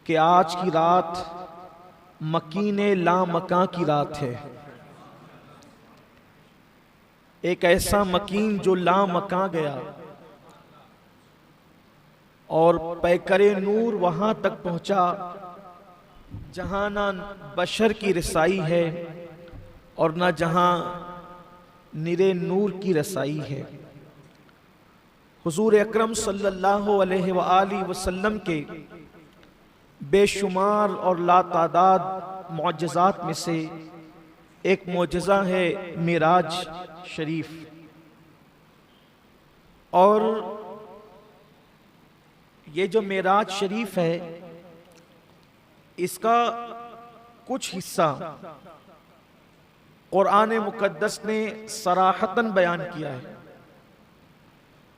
कि आज की रात मकीन लामकां की रात है। एक ऐसा मकीन जो लामकां गया और पैकरे नूर वहां तक पहुंचा जहां ना बशर की रसाई है और ना जहां निरे नूर की रसाई है। हुजूर अकरम सल्लल्लाहु अलैहि वसल्लम के बेशुमार और लातादाद मौजज़ात में से एक मौजज़ा है मिराज शरीफ। और ये जो मिराज शरीफ है इसका कुछ हिस्सा कुरान मुकद्दस ने सराहतन बयान किया है।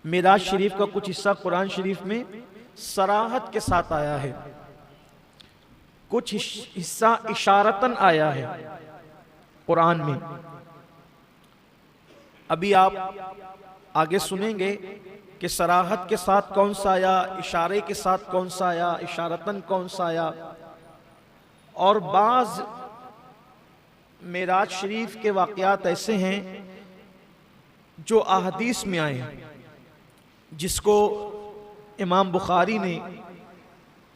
मिराज शरीफ का कुछ हिस्सा कुरान शरीफ में सराहत के साथ आया है, कुछ हिस्सा इशारतन आया है कुरान में। अभी आप आगे सुनेंगे कि सराहत के साथ कौन सा आया, इशारे के साथ कौन सा आया, इशारतन कौन सा आया। और बाज मिराज शरीफ के वाक़यात ऐसे हैं जो अहदीस में आए हैं, जिसको इमाम बुखारी ने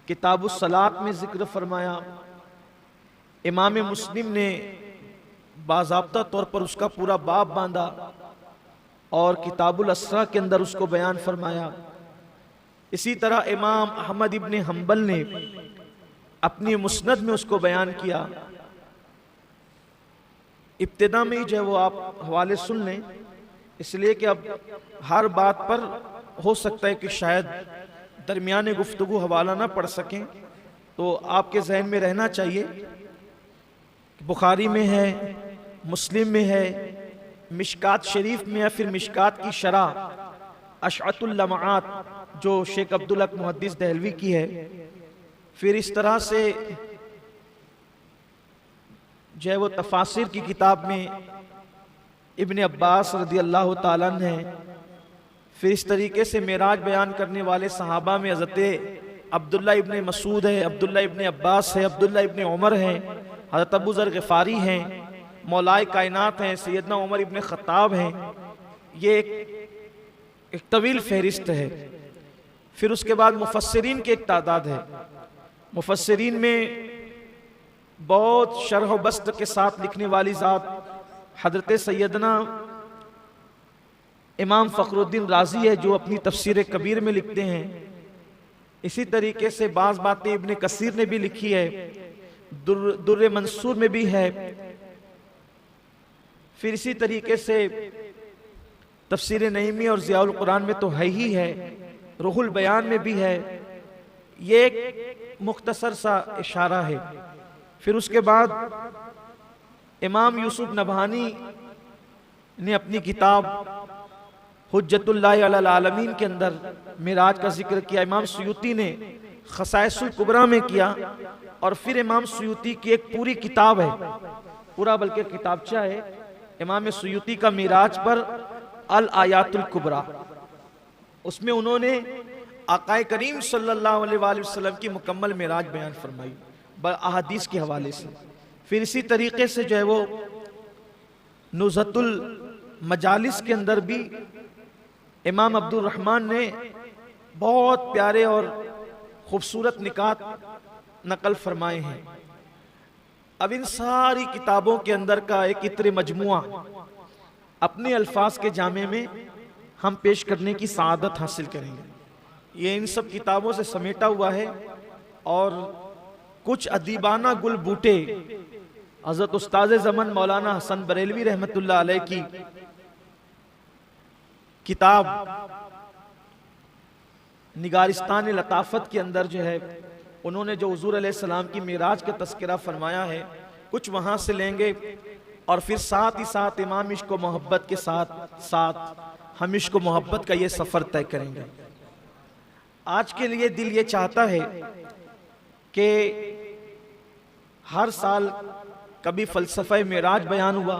किताबुस सलात में जिक्र फरमाया, इमाम मुस्लिम ने बाज़ाब्ता तौर पर उसका पूरा बाब बांधा और किताबुल असरा के अंदर उसको बयान फरमाया। इसी तरह इमाम अहमद इब्ने हम्बल ने अपनी मुस्नद में उसको बयान किया। इब्तिदा में ही जो है वो आप हवाले सुन लें, इसलिए कि अब हर बात पर हो सकता है कि शायद दरमियान गुफ्तगू हवाला ना पढ़ सकें, तो आपके जहन में रहना चाहिए कि बुखारी में है, मुस्लिम में है, मिशकात शरीफ में है, फिर मिशकात की शरह अशअतुल लमआत जो शेख अब्दुल हक मुहद्दिस दहलवी की है, फिर इस तरह से जो है वो तफासिर की किताब में इब्ने अब्बास रज़ी अल्लाह ताला अन्हु है। फिर इस तरीके से मेराज बयान करने वाले सहाबा में हज़रत अब्दुल्ला इब्ने मसूद है, अब्दुल्ला इब्ने अब्बास है, अब्दुल्ला इब्ने उमर हैं, हज़रत अबू ज़र ग़िफ़ारी हैं, मौलाए कायनात हैं, सैयदना उमर इब्ने ख़त्ताब हैं। ये एक तवील फहरिस्त है। फिर उसके बाद मुफस्सिरीन की एक तादाद है। मुफस्सिरीन में बहुत शरह व बस्त के साथ लिखने वाली ज़ात हज़रत सैयदना इमाम फ़खरुद्दीन राज़ी है, जो अपनी तफ़सीर कबीर में लिखते हैं। इसी तरीके से बाज़ बातें इब्ने कसीर ने भी लिखी है, दुर्र मंसूर में भी है। फिर इसी तरीके से तफ़सीर नईमी और ज़ियाउल कुरान में तो है ही है, रूहुल बयान में भी है। ये एक मुख्तसर सा इशारा है। फिर उसके बाद इमाम यूसुफ नबहानी ने अपनी किताब हुज्जतुल्लाह अलल आलमीन के अंदर मिराज का जिक्र किया। इमाम सुयूती ने खसाइसुल कुबरा में किया। और फिर इमाम सुयूती की एक पूरी किताब है, पूरा बल्कि किताबचा है इमाम सुयूती का मिराज पर अल आयातुल कुबरा। उसमें उन्होंने आकाए करीम सल्लल्लाहु अलैहि वसल्लम की मुकम्मल मिराज बयान फरमाई अहादीस के हवाले से। फिर इसी तरीके से जो है वो नुज़हतुल मजालिस के अंदर भी इमाम अब्दुल रहमान ने बहुत प्यारे और खूबसूरत निकात नकल फरमाए हैं। अब इन सारी किताबों के अंदर का एक इत्र मजमुआ अपने अल्फाज के जामे में हम पेश करने की सआदत हासिल करेंगे। ये इन सब किताबों से समेटा हुआ है। और कुछ अदीबाना गुल बूटे हज़रत उस्ताद ज़मन मौलाना हसन बरेलवी रहमतुल्लाह अलैह की किताब निगारिस्तान लताफत के अंदर जो है उन्होंने जो हुज़ूर अलैहिस्सलाम की मिराज का तज़किरा फरमाया है, कुछ वहाँ से लेंगे। और फिर साथ ही साथ इमाम इश्क व मोहब्बत के साथ साथ हम इश्क व मोहब्बत का ये सफ़र तय करेंगे। आज के लिए दिल ये चाहता है कि हर साल कभी फ़लसफ़ा मिराज बयान हुआ,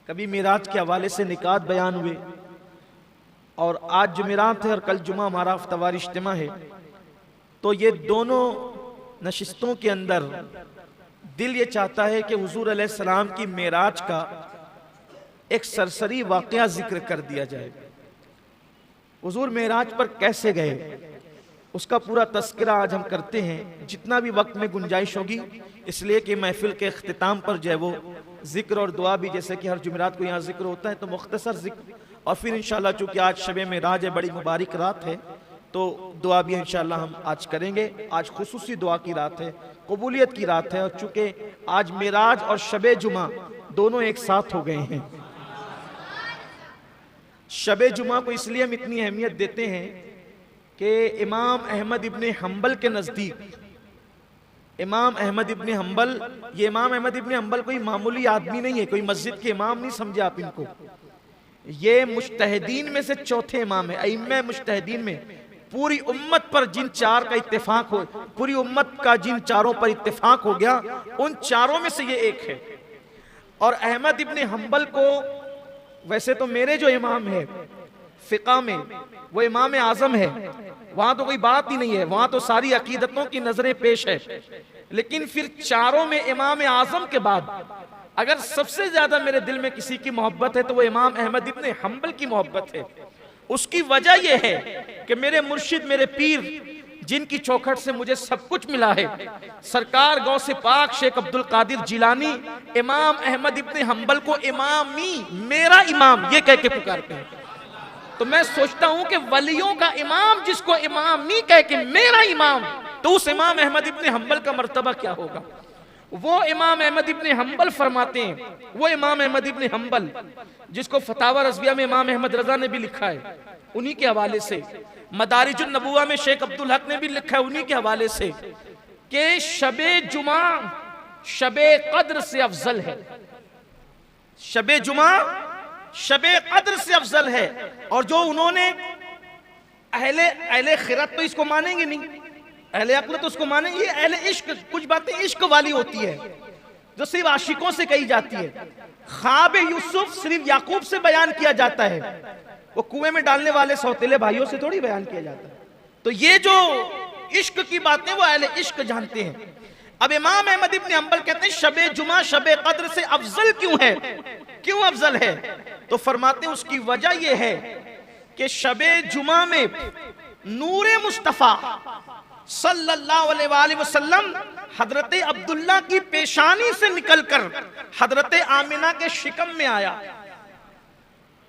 कभी मिराज के हवाले से निकात बयान हुए, और आज जुमेरात है और कल जुमा हमारा हफ्तावार इज्तिमा है। तो ये दोनों नशिस्तों के अंदर दिल ये चाहता है कि हुजूर अलैहिस्सलाम की मेराज का एक सरसरी वाकया जिक्र कर दिया जाए। हुजूर मेराज पर कैसे गए उसका पूरा तस्करा आज हम करते हैं, जितना भी वक्त में गुंजाइश होगी, इसलिए कि महफिल के इख्तिताम पर जो है वो जिक्र और दुआ भी, जैसे कि हर जुमेरात को यहाँ जिक्र होता है, तो मुख्तसर जिक्र और फिर इंशाल्लाह चूँकि आज शब मेराज है, बड़ी मुबारक रात है, तो दुआ भी इंशाल्लाह हम आज करेंगे। आज खुसूसी दुआ की रात है, कबूलियत की रात है, और चूँकि आज मेराज और शब जुमा दोनों एक साथ हो गए हैं। शब जुमा को इसलिए हम इतनी अहमियत देते हैं कि इमाम अहमद इब्ने हम्बल के नज़दीक, इमाम अहमद इब्ने हम्बल, ये इमाम अहमद इब्ने हम्बल कोई मामूली आदमी नहीं है, कोई मस्जिद के इमाम नहीं समझे आप इनको। ये मुज्तहिदीन में से चौथे इमाम है, अइम्मे मुज्तहिदीन में। पूरी उम्मत पर जिन चार का इत्तेफाक हो, पूरी उम्मत का जिन चारों पर इत्तेफाक हो गया, उन चारों में से ये एक है। और अहमद इब्ने हम्बल को वैसे तो मेरे जो इमाम है फिक़ा में, वो इमाम आज़म है, वहां तो कोई बात ही नहीं है, वहां तो सारी अकीदतों की नजरें पेश है। लेकिन फिर चारों में इमाम आज़म के बाद अगर सबसे ज्यादा मेरे दिल में किसी की मोहब्बत है तो वो इमाम अहमद इब्ने हम्बल की मोहब्बत है। उसकी वजह यह है कि मेरे मुर्शिद, मेरे पीर, जिनकी चौखट से मुझे सब कुछ मिला है, सरकार गौसे पाक शेख अब्दुल कादिर जिलानी इमाम अहमद इब्ने हम्बल को इमामी, मेरा इमाम ये कह के पुकारते हैं। तो मैं सोचता हूं कि वलियों का इमाम जिसको इमामी कह के मेरा इमाम, तो उस इमाम अहमद इब्ने हम्बल का मर्तबा क्या होगा। वो इमाम अहमद इब्ने हम्बल फरमाते हैं, वो इमाम अहमद इब्ने हम्बल जिसको फतावा रज़विया में इमाम अहमद रजा ने भी लिखा है, उन्हीं के हवाले से, मदारिजुन नबुवा में शेख अब्दुल हक ने भी लिखा है उन्हीं के हवाले से, कि शबे जुमा शबे कद्र से अफजल है। शबे जुमा शबे कद्र से अफजल है। और जो उन्होंने अहले खिरत तो इसको मानेंगे नहीं, अहले अक्ल तो उसको मानेंगे, ये अहले इश्क, कुछ बातें इश्क वाली होती है जो सिर्फ आशिकों से कही जाती है। ख्वाब यूसुफ सिर्फ याकूब से बयान किया जाता है, वो कुएं में डालने वाले सौतेले भाइयों से थोड़ी बयान किया जाता है। तो ये जो इश्क की बातें वो अहले इश्क जानते हैं। अब इमाम अहमद इब्ने हम्बल कहते हैं शबे जुमा शबे कद्र से अफजल क्यों है, क्यों अफजल है। तो फरमाते हैं उसकी वजह यह है कि शबे जुमा में नूरे मुस्तफा सल्लल्लाहु अलैहि वसल्लम हजरत अब्दुल्ला की पेशानी से निकलकर हजरत आमिना के शिकम में आया।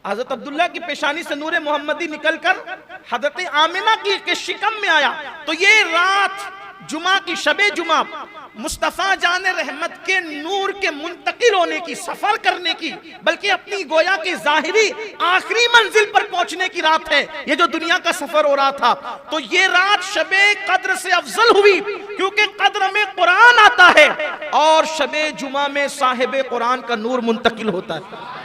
हजरत अब्दुल्ला की पेशानी से नूरे मोहम्मदी निकलकर हजरत आमिना के शिकम में आया। तो ये रात जुमा की, शबे जुमा, मुस्तफ़ा जान रहमत के नूर के मुंतकिल होने की, सफर करने की, बल्कि अपनी गोया की जाहिरी आखिरी मंजिल पर पहुंचने की रात है। ये जो दुनिया का सफर हो रहा था, तो ये रात शबे कद्र से अफजल हुई क्योंकि कद्र में कुरान आता है और शबे जुमा में साहिब कुरान का नूर मुंतकिल होता है।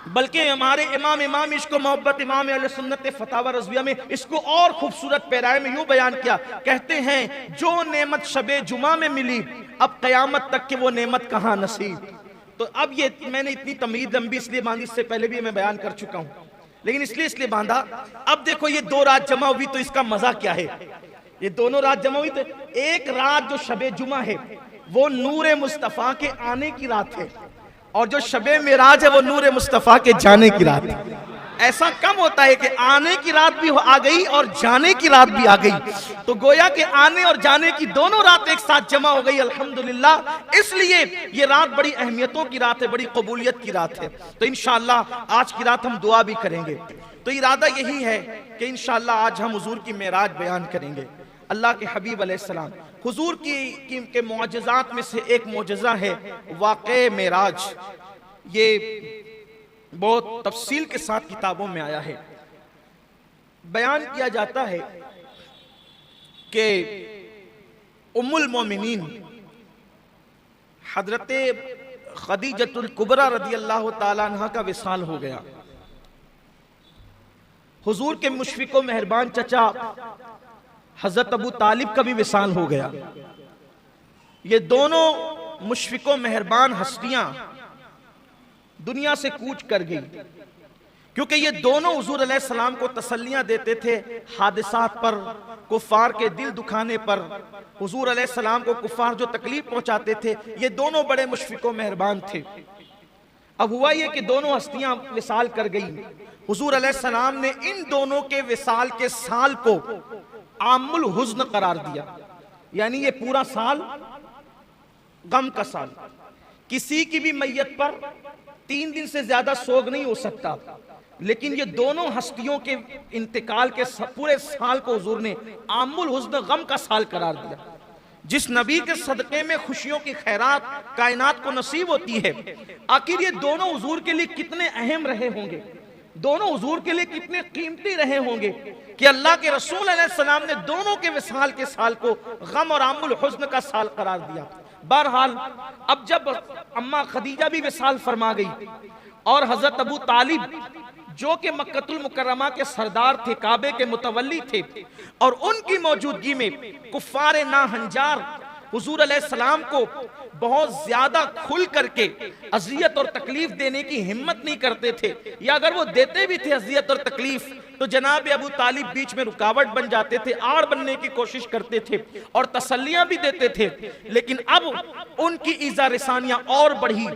बल्कि हमारे इमाम इश्क मोहब्बत इमाम अहले सुन्नत फतावा रज़विया में इसको और खूबसूरत पैराए में यूं बयान किया, कहते हैं जो नेमत शबे जुमा में मिली अब क़यामत तक के वो नेमत कहाँ नसीब। तो अब ये मैंने इतनी तमहीद लंबी इसलिए बांधी, इससे पहले भी मैं बयान कर चुका हूँ, लेकिन इसलिए बांधा। अब देखो ये दो रात जमा हुई तो इसका मजा क्या है। ये दोनों रात जमा हुई तो एक रात जो शबे जुमा है वो नूरे मुस्तफ़ा के आने की रात है, और जो शबे मेराज है वो नूरे मुस्तफ़ा के जाने की रात है। ऐसा कम होता है कि आने की रात भी आ गई और जाने की रात भी आ गई, तो गोया के आने और जाने की दोनों रात एक साथ जमा हो गई अल्हम्दुलिल्लाह। इसलिए ये रात बड़ी अहमियतों की रात है, बड़ी कबूलियत की रात है। तो इंशाअल्लाह आज की रात हम दुआ भी करेंगे। तो इरादा यही है कि इंशाअल्लाह आज हम हुजूर की मेराज बयान करेंगे। अल्लाह के हबीब अलैहिस्सलाम हुजूर के मुअज्जिज़ात में से एक मुअज्जिज़ा है वाक़े मेराज। ये बहुत तफसील के साथ किताबों में आया है। बयान किया जाता है कि उम्मुल मोमिनीन हजरत खदीजतुल कुबरा रदियल्लाहु ताला अन्हा का विसाल हो गया। हुजूर के मुशफ़िक़ व मेहरबान चचा हजरत अबू तालिब का भी विसाल हो गया। ये दोनों मुशफ़िक़ व मेहरबान हस्तियां दुनिया से कूच कर गई क्योंकि ये दोनों हुजूर अलैहिस्सलाम को तसल्लियां देते थे हादिसात पर, कुफ्फार के दिल दुखाने पर। हुजूर अलैहिस्सलाम को कुफ्फार जो तकलीफ पहुंचाते थे, ये दोनों बड़े मुशफिक व मेहरबान थे। अब हुआ ये कि दोनों हस्तियां विसाल कर गई। हुजूर अलैहिस्सलाम ने इन दोनों के विसाल के साल को आमुल हुज्न करार दिया, यानी ये पूरा साल गम का साल। किसी की भी मैयत पर 3 दिन से ज्यादा सोग नहीं हो सकता, लेकिन ये दोनों हस्तियों के इंतकाल के पूरे साल को हुजूर ने आमुल हुज्न गम का साल करार दिया। जिस नबी के सदक़े में खुशियों की खैरात कायनात को नसीब होती है, आखिर ये दोनों हुजूर के लिए कितने अहम रहे होंगे, दोनों हुजूर के लिए कितने कीमती रहे होंगे कि अल्लाह के रसूल अलैहिस्सलाम ने दोनों के विसाल के साल को गम और आमुल हुज्न का साल करार दिया। बहरहाल अब जब अम्मा खदीजा भी विसाल फरमा गई और हजरत अबू तालिब जो कि मक्कतुल मुकर्रमा के सरदार थे, काबे के मुतवल्ली थे, और उनकी मौजूदगी में कुफ्फारे नाहंजार हुजूर अलैहिस्सलाम को बहुत ज्यादा खुल करके अजियत और तकलीफ देने की हिम्मत नहीं करते थे, या अगर वो देते भी थे अजियत और तकलीफ तो जनाब अबू तालिब बीच में रुकावट बन जाते थे, आड़ बनने की कोशिश करते थे और तसल्लियां भी देते थे। लेकिन अब उनकी ईज़ा रसानियां और बढ़ी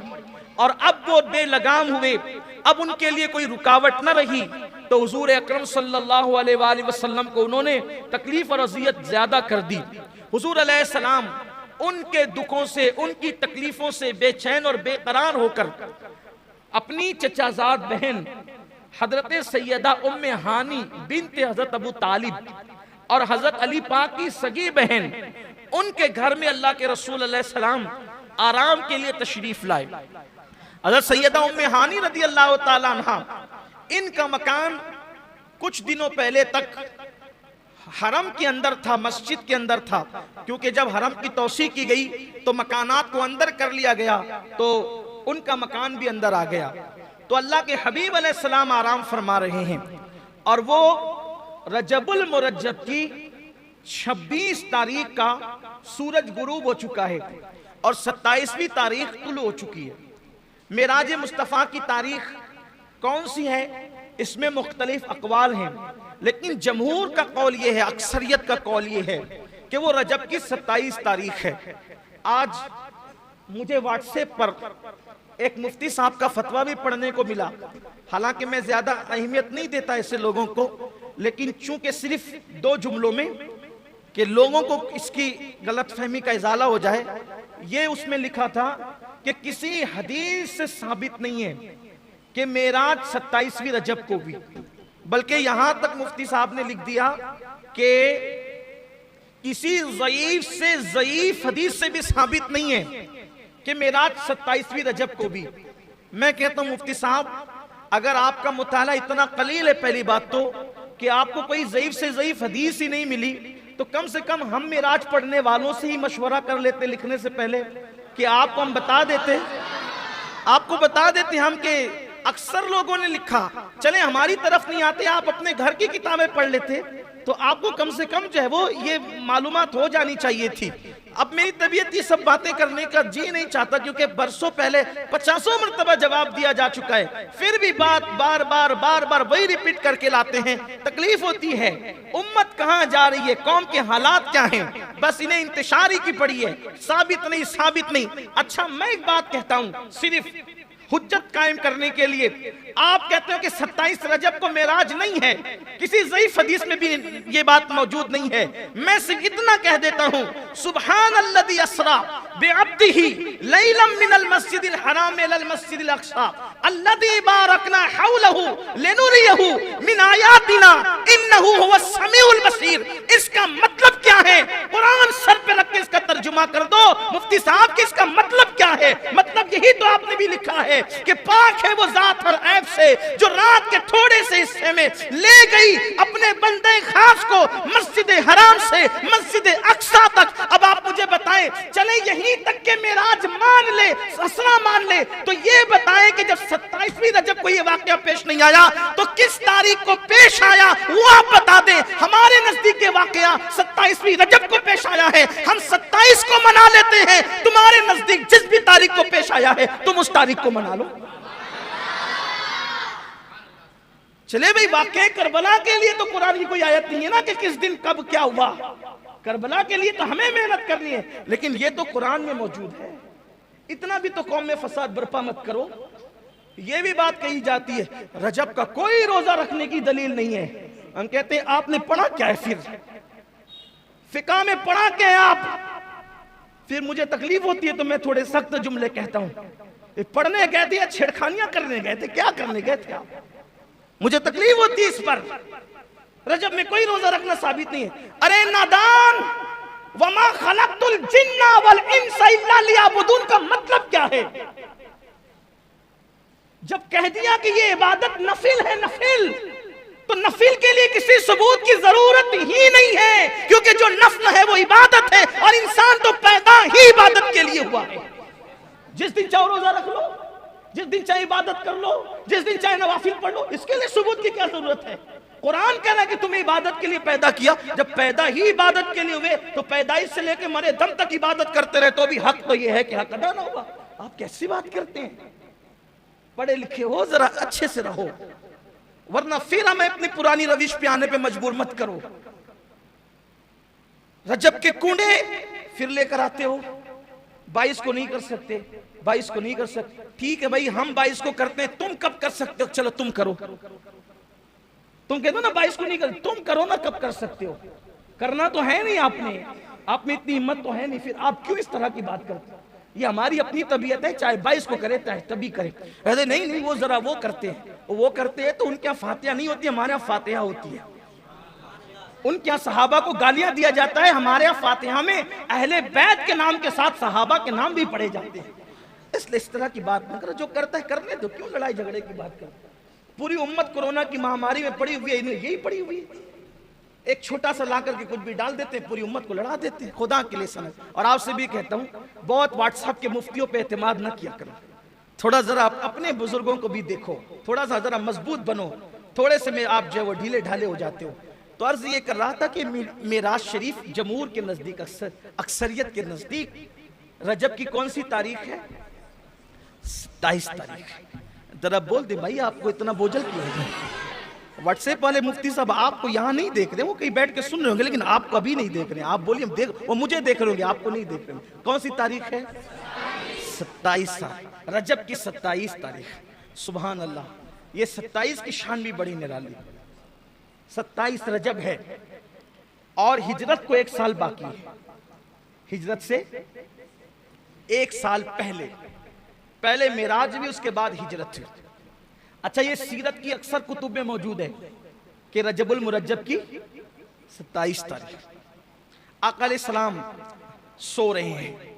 और अब वो बेलगाम हुए, अब उनके लिए कोई रुकावट न रही। तो हुजूर अकरम सल्लल्लाहु अलैहि वसल्लम को उन्होंने तकलीफ और अजियत ज्यादा कर दी। हुजूर अलैहिस्सलाम उनके दुखों से, उनकी तकलीफों से बेचैन और बेकरार होकर अपनी चचाजाद बहन हजरत सैयदा उम्मे हानी बिनते हजरत अबू तालिब और हजरत अली पाक की सगी बहन, उनके घर में अल्लाह के रसूल अलैहिस्सलाम आराम के लिए तशरीफ लाए। हजरत सैयदा उम्मे हानी रदी अल्लाह ताला अन्हा, इनका मकान कुछ दिनों पहले तक हरम के अंदर था, मस्जिद के अंदर था, क्योंकि जब हरम की तौसी की गई तो मकानात को अंदर कर लिया गया, तो उनका मकान भी अंदर आ गया। तो अल्लाह के हबीब अलैहिस्सलाम आराम फरमा रहे हैं और वो रजबुल मुरज्जब की 26 तारीख का सूरज गुरूब हो चुका है और 27वीं तारीख तुलू हो चुकी है। मेराज मुस्तफ़ा की तारीख कौन सी है, इसमें मुख्तलिफ अकवाल हैं, लेकिन जमहूर का कौल ये है, अक्सरियत का कौल ये है कि वो रजब की 27 तारीख है। आज मुझे व्हाट्सएप पर एक मुफ्ती साहब का फतवा भी पढ़ने को मिला, हालांकि मैं ज्यादा अहमियत नहीं देता ऐसे लोगों को, लेकिन चूंकि सिर्फ 2 जुमलों में कि लोगों को इसकी गलतफहमी का इजाला हो जाए, ये उसमें लिखा था कि किसी हदीस से साबित नहीं है कि मेराज 27वीं रजब को भी, बल्कि यहां तक मुफ्ती साहब ने लिख दिया कि किसी ज़ईफ से ज़ईफ हदीस से भी साबित नहीं है कि मेराज 27वीं रजब को भी। मैं कहता हूं मुफ्ती साहब, अगर आपका मुताला इतना कलील है, पहली बात तो कि आपको कोई ज़ईफ से ज़ईफ हदीस ही नहीं मिली, तो कम से कम हम मेराज पढ़ने वालों से ही मशवरा कर लेते लिखने से पहले कि आपको हम बता देते, आपको बता देते हम कि अक्सर लोगों ने लिखा, चले हमारी तरफ नहीं आते, आप अपने घर की किताबें पढ़ लेते, तो आपको कम से कम जो है वो ये मालूमात हो जानी चाहिए थी। अब मेरी तबीयत ये सब बातें करने का जी नहीं चाहता, क्योंकि बरसों पहले 50 मरतबा जवाब दिया जा चुका है, फिर भी बात बार बार वही रिपीट करके लाते हैं। तकलीफ होती है, उम्मत कहाँ जा रही है, कौम के हालात क्या हैं, बस इन्हें इंतशारी की पड़ी है, साबित नहीं। अच्छा, मैं एक बात कहता हूँ सिर्फ हुज्जत कायम करने के लिए, आप कहते हो कि 27 रजब को मेराज नहीं है, किसी ज़ईफ हदीस में भी ये बात मौजूद नहीं है। मैं सिर्फ इतना कह देता हूँ, सुब्हानल्लज़ी अस्रा बिअब्दिही लैलन मिनल मस्जिदिल हराम इलल मस्जिदिल अक़सा अल्लज़ी बारकना हौलहू लिनुरियहू मिन आयातिना इन्नहू हुवस समीउल बसीर। इसका मतलब क्या है? कुरान सर पे रख के इसका तर्जुमा कर दो मुफ्ती साहब कि इसका मतलब क्या है। मतलब यही तो आपने भी लिखा है कि पाक है वो जात हर ऐब से जो रात के थोड़े से हिस्से में ले गई अपने बंदे खास को मस्जिद हराम से मस्जिद अक्सा तक। अब आप मुझे बताएं, चले यहीं तक के मेराज मान ले, असरा मान ले, तो ये बताएं कि जब 27वीं रजब को ये वाकया पेश नहीं आया तो किस तारीख को पेश आया, वो आप बता दें। हमारे नजदीक ये वाकया 27वीं रजब को पेश आया है, हम 27 को मना लेते हैं। तुम्हारे नजदीक जिस भी तारीख को पेश आया है तुम उस तारीख को मना लो। चले भाई, वाकई करबला के लिए तो कुरान की कोई आयत नहीं है ना कि किस दिन कब क्या हुआ। करबला के लिए तो हमें मेहनत करनी है, लेकिन ये तो कुरान में मौजूद है। इतना भी तो कौम में फसाद बर्पा मत करो। ये भी बात कही जाती है रजब का कोई रोजा रखने की दलील नहीं है। हम कहते हैं आपने पढ़ा क्या है, फिर फिका में पढ़ा क्या है आप? फिर मुझे तकलीफ होती है तो मैं थोड़े सख्त जुमले कहता हूं। पढ़ने गए थे या छेड़खानियां करने गए थे, क्या करने गए थे आप? मुझे तकलीफ होती है इस पर। रजब में कोई रोजा रखना साबित नहीं है। अरे नादान, वमा खलक़तुल जिन्ना वल इंसा इल्ला लियअबुदून का मतलब क्या है? जब कह दिया कि ये इबादत नफिल है, नफिल, तो नफिल के लिए किसी सबूत की जरूरत ही नहीं है, क्योंकि जो नफल है वो इबादत है, और इंसान तो पैदा ही इबादत के लिए हुआ है। जिस दिन चाहे रोजा रख लो, जिस दिन चाहे इबादत कर लो, जिस दिन चाहे नवाफिल पढ़ लो, इसके लिए सबूत की क्या जरूरत है? कुरान कह रहा है कि तुम्हें इबादत के लिए पैदा किया। जब पैदा ही इबादत के लिए हुए तो पैदाइश से लेकर मरे दम तक इबादत करते रहे, तो भी हक तो यह है कि हक अदा ना होगा। आप कैसी बात करते हैं? पढ़े लिखे हो, जरा अच्छे से रहो, वरना फिर हमें अपनी पुरानी रविश पे आने पे मजबूर मत करो। रजब के कूड़े फिर लेकर आते हो, 22 को नहीं कर सकते, 22 को नहीं कर सकते। ठीक है भाई, हम 22 को करते हैं, तुम कब कर सकते हो? चलो तुम करो। तुम कहते हो ना 22 को नहीं कर, तुम करो ना, कब कर सकते हो? करना तो है नहीं आपने, आप में इतनी हिम्मत तो है नहीं, फिर आप क्यों इस तरह की बात करते हो? ये हमारी अपनी तबीयत है, चाहे 22 को करे चाहे तभी करे। अरे नहीं नहीं, वो जरा वो करते हैं, वो करते हैं तो उनके यहाँ फातिहा नहीं होती, हमारे यहाँ फातिहा होती है। उनके यहाँ सहाबा को गालियां दिया जाता है, हमारे यहाँ फातिहा में अहले बैत के नाम के साथ सहाबा के नाम भी पढ़े जाते हैं। इसलिए इस तरह की बात न करो, जो करता है करने दो, क्यों लड़ाई झगड़े की बात करो? पूरी उम्मत कोरोना की महामारी में पड़ी हुई है, यही पड़ी हुई है। एक छोटा सा ला करके कुछ भी डाल देते हैं, पूरी उम्मत को लड़ा देते हैं। खुदा के लिए समझ। और आपसे भी कहता हूँ, बहुत व्हाट्सएप के मुफ्तियों पे एतमाद न किया करो। थोड़ा जरा अपने बुजुर्गों को भी देखो, थोड़ा सा जरा मजबूत बनो। थोड़े से में आप जो वो ढीले ढाले हो जाते हो। तो अर्ज ये कर रहा था कि मेराज शरीफ जमहूर के नजदीक, अक्सरियत के नजदीक रजब की कौन सी तारीख है? 27 तारीख। जरा बोल दे भाई, आपको इतना बोझल क्यों है? व्हाट्सएप वाले मुफ्ती साहब आपको यहाँ नहीं देख रहे, वो कहीं बैठ के सुन रहे होंगे, लेकिन आपको अभी नहीं देख रहे। आप बोलिए देख, वो मुझे देख रहे होंगे, आपको नहीं देख रहे होंगे। कौन सी तारीख है? 27 रजब की 27 तारीख। सुभान अल्लाह, ये 27 की शान भी बड़ी निराली। 27 रजब है और हिजरत को 1 साल बाकी है। हिजरत से 1 साल पहले मेराज भी, उसके बाद हिजरत हुई। अच्छा, ये सीरत की अक्सर कुतुब में मौजूद है कि रजबुल मुरज्जब की 27 तारीख आका अलैहिस्सलाम सो रहे हैं।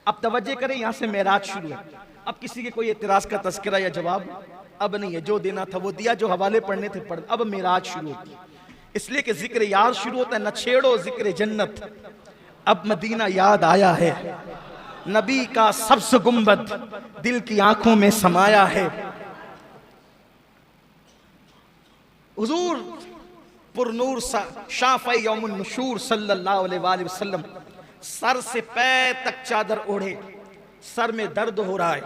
अब तवज्जो करें, यहां से मेराज शुरू है। अब किसी के कोई एतराज का तस्करा या जवाब अब नहीं है। जो देना था वो दिया, जो हवाले पढ़ने थे पढ़। अब मेराज शुरू होती है, इसलिए कि जिक्र यार शुरू होता है, न छेड़ो जिक्र जन्नत, अब मदीना याद आया है। नबी का सब्ज़ गुंबद दिल की आंखों में समाया है। हुजूर पुरनूर शाफ़ई यौमुन नुशूर सल्लल्लाहु अलैहि वसल्लम सर से पैर तक चादर ओढ़े, सर में दर्द हो रहा है।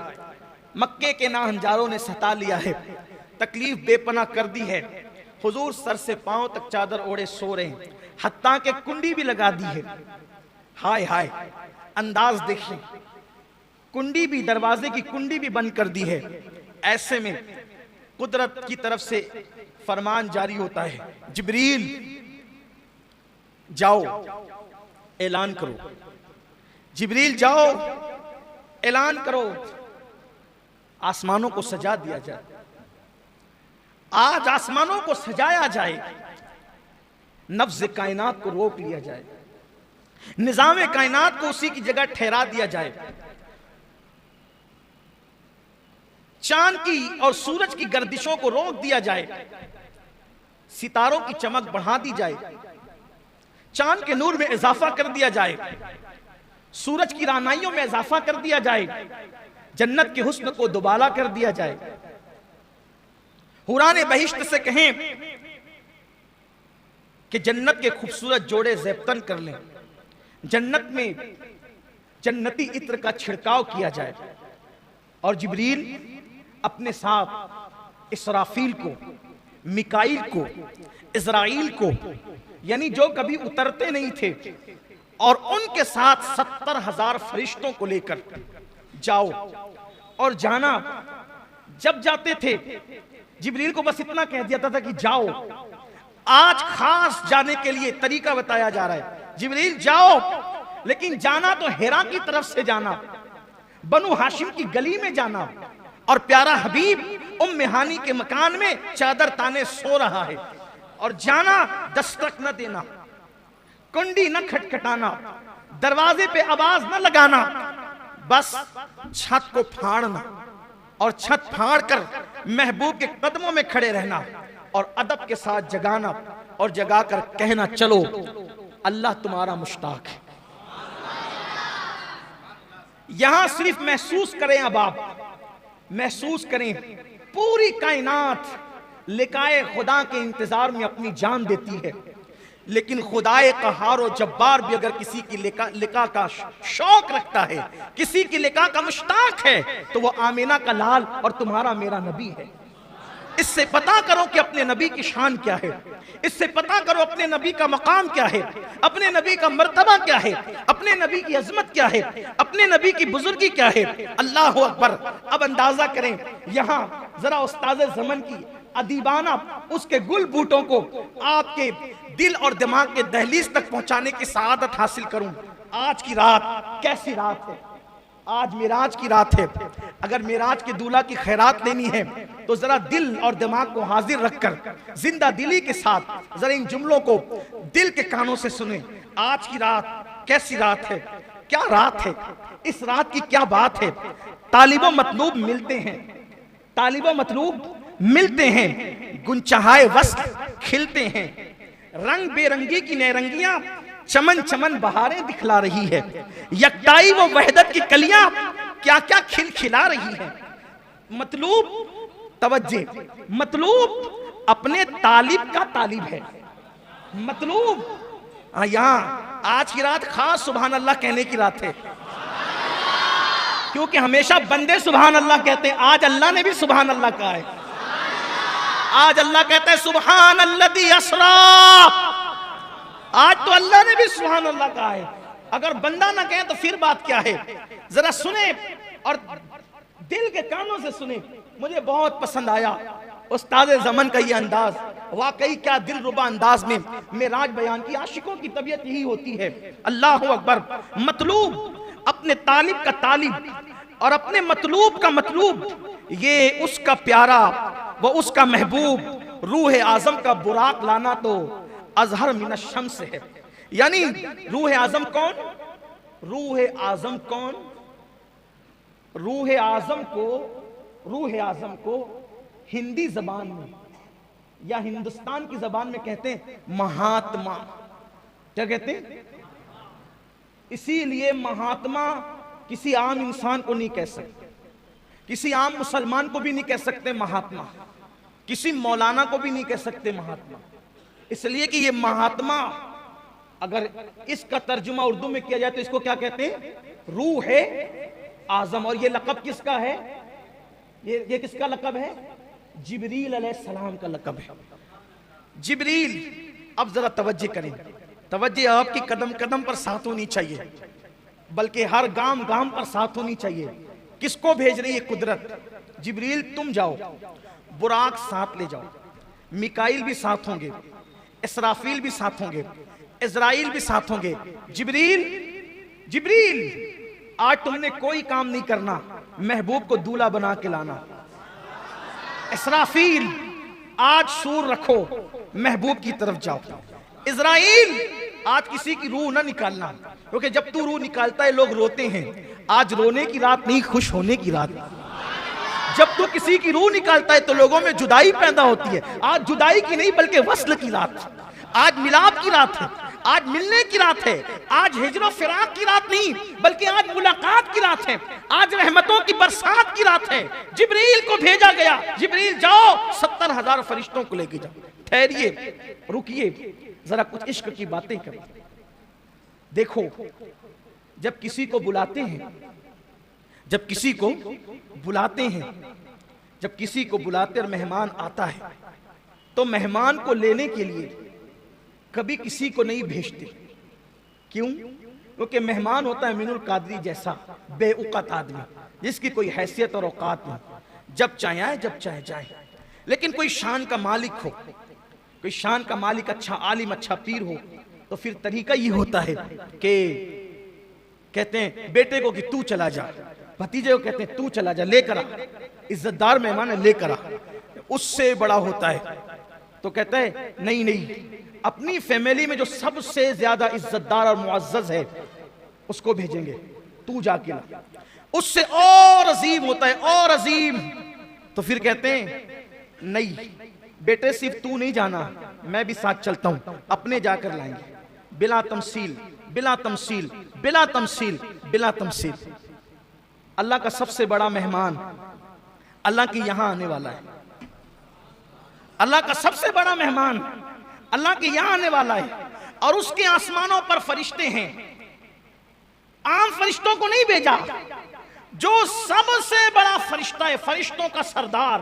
मक्के के नाहंजारों ने सता लिया है, तकलीफ बेपना कर दी है। हुजूर सर से पांव तक चादर ओढ़े सो रहे हैं, हत्ता के कुंडी भी लगा दी है। हाय हाय, अंदाज देखिए, कुंडी भी, दरवाजे की कुंडी भी बंद कर दी है। ऐसे में कुदरत की तरफ से फरमान जारी होता है, जिब्रील जाओ ऐलान करो, जिब्रील जाओ ऐलान करो, आसमानों को सजा दिया जाए। आज आसमानों को सजाया जाए, नफ्ज़ कायनात को रोक लिया जाए, निज़ाम कायनात को उसी की जगह ठहरा दिया जाए, चांद की और सूरज की गर्दिशों को रोक दिया जाए, सितारों की चमक बढ़ा दी जाए, चांद के नूर में इजाफा कर दिया जाए, सूरज की रानाइयों में इजाफा कर दिया जाए, जन्नत के हुस्न को दुबाला कर दिया जाए। हुराने बहिश्त से कहें कि जन्नत के खूबसूरत जोड़े ज़ेब्तन कर लें, जन्नत में जन्नती इत्र का छिड़काव किया जाए, और जिब्रील अपने साथ इसराफील को मिकाईल को, इज़राइल को, यानी जो कभी उतरते नहीं थे, और उनके साथ 70,000 फरिश्तों को लेकर जाओ। और जाना, जब जाते थे जिब्रील को बस इतना कह दिया था कि जाओ। आज खास जाने के लिए तरीका बताया जा रहा है, जिब्रील जाओ, लेकिन जाना तो हिरा की तरफ से जाना, बनु हाशिम की गली में जाना, और प्यारा हबीब उम्मे हानी के मकान में चादर ताने सो रहा है, और जाना दस्तक न देना, कुंडी न खटखटाना, दरवाजे पे आवाज न लगाना, बस छत को फाड़ना और छत फाड़ कर महबूब के कदमों में खड़े रहना और अदब के साथ जगाना, और जगाकर कहना, चलो अल्लाह तुम्हारा मुश्ताक है। यहां सिर्फ महसूस करें, अब आप महसूस करें, पूरी कायनात लिकाए खुदा के इंतजार में अपनी जान देती है, लेकिन खुदाए कहार और जब्बार भी अगर किसी की लिका का शौक रखता है, किसी की लिका का मुश्ताक है, तो वो आमीना का लाल और तुम्हारा मेरा नबी है। इससे पता करो कि अपने नबी की शान क्या है, इससे पता करो अपने नबी का मकाम क्या है, अपने नबी का मर्तबा क्या है, अपने नबी की अजमत क्या है, अपने नबी की बुजुर्गी क्या है। अल्लाह अकबर। अब अंदाजा करें, यहाँ जरा उस्ताद ज़मन की अदीबाना उसके गुल बूटों को आपके दिल और दिमाग के दहलीज तक पहुंचाने की सआदत हासिल करूं। आज की रात कैसी रात है, आज मेराज की रात है। अगर मेराज के दूल्हा की खैरात लेनी है तो जरा दिल और दिमाग को हाजिर रखकर जिंदा दिली के साथ जरा इन जुमलों को दिल के कानों से सुने। आज की रात कैसी रात है, क्या रात है, इस रात की क्या बात है। तालिबो मतलूब मिलते हैं, तालिबो मतलूब मिलते हैं, गुंचहाए वस्ल खिलते हैं, रंग बेरंगी की नैरंगियां चमन चमन बहारें दिखला रही है, यकताई वो वहदत की कलियां क्या क्या खिलखिला रही है। मतलूब तवज्जे, मतलूब अपने तालिब का तालिब है। मतलूब यहाँ आज की रात खास सुभान अल्लाह कहने की रात है, क्योंकि हमेशा बंदे सुभान अल्लाह कहते हैं, आज अल्लाह ने भी सुभान अल्लाह कहा है। आज अल्लाह कहता है सुभान अल्लज़ी अस्रा, आज तो अल्लाह ने भी सुभान अल्लाह कहा है। अगर बंदा ना कहे तो फिर बात क्या है। जरा सुने और दिल के कानों से सुने। मुझे बहुत पसंद आया उस्ताद ज़मन का ये अंदाज, वाकई क्या दिलरुबा अंदाज में मेराज बयान की। आशिकों की तबीयत यही होती है। अल्लाह अकबर। मतलूब अपने तालिब का तालिब और अपने मतलूब का मतलूब, ये उसका प्यारा वो उसका महबूब रूह आजम का बुराक लाना तो अजहर मिन शम्स है। यानी रूह आजम कौन, रूह आजम कौन, रूह आजम को हिंदी जबान में या हिंदुस्तान की जबान में कहते हैं महात्मा। क्या कहते हैं? इसीलिए महात्मा किसी आम इंसान को नहीं कह सकते, किसी आम मुसलमान को भी नहीं कह सकते महात्मा, किसी मौलाना को भी नहीं कह सकते महात्मा। इसलिए कि ये महात्मा अगर इसका तर्जुमा उर्दू में किया जाए तो इसको क्या कहते हैं? रूह है आजम। और ये लक़ब किसका है? ये किसका लक़ब है? जिब्रील अलैहिस्सलाम का लक़ब है। जिब्रील। अब जरा तवज्जो करें, तवज्जो आपकी कदम कदम पर साथ होनी चाहिए, बल्कि हर गाम गाम पर साथ होनी चाहिए। किसको भेज रही है कुदरत? जिब्रील तुम जाओ, बुराक साथ ले जाओ, मिकाईल भी साथ होंगे, इसराफील भी साथ होंगे, इज़राइल भी साथ होंगे। जिब्रील, जिब्रील आज तुमने कोई काम नहीं करना, महबूब को दूल्हा बना के लाना। इसराफील आज सूर रखो, महबूब की तरफ जाओ। इज़राइल आज किसी की रूह ना निकालना, क्योंकि जब तू रूह निकालता है लोग रोते हैं। आज रोने की रात नहीं, खुश होने की रात। जब तू किसी की रूह निकालता है तो लोगों में जुदाई पैदा होती है। आज जुदाई की नहीं बल्कि वस्ल की रात, आज मिलाप की रात है, आज मिलने की रात है, आज हिजर फिराक की रात नहीं बल्कि आज मुलाकात की रात है, आज रहमतों की बरसात की रात है। जिब्रील को भेजा गया, जिब्रील जाओ 70,000 फरिश्तों को लेके जाओ। ठहरिए, रुकिए, जरा कुछ इश्क की बातें करें। देखो, जब किसी को बुलाते हैं, जब किसी को बुलाते हैं, जब किसी को बुलाते और मेहमान आता है तो मेहमान को लेने के लिए कभी किसी को नहीं भेजते। क्यों? क्योंकि मेहमान होता है मीनुल कादरी जैसा बेउकत आदमी, जिसकी कोई हैसियत और औकात नहीं, जब चाहे आए जब चाहे जाए। लेकिन कोई शान का मालिक हो, कोई शान का मालिक, अच्छा आलिम, अच्छा पीर हो, तो फिर तरीका ये होता है कि कहते हैं बेटे को कि तू चला जा, भतीजे को कहते हैं तू चला जा, लेकर आ, इज्जतदार मेहमान है लेकर आ। उससे बड़ा होता है तो कहता है नहीं नहीं, अपनी फैमिली में जो सबसे ज्यादा इज्जतदार और मुअज्जज है उसको भेजेंगे, तू जाके ला। उससे और अजीम होता है, और अजीम। तो फिर कहते हैं नहीं बेटे, सिर्फ तू नहीं जाना, मैं भी साथ चलता हूं, अपने जाकर लाएंगे, बिला तमसील, बिला तमसील, बिला तमसील, बिला तमसील। अल्लाह का सबसे बड़ा मेहमान अल्लाह के यहां आने वाला है। अल्लाह का सबसे बड़ा मेहमान अल्लाह के यहां आने वाला है, और उसके आसमानों पर फरिश्ते हैं। आम फरिश्तों को नहीं भेजा, जो सबसे बड़ा फरिश्ता है, फरिश्तों का सरदार,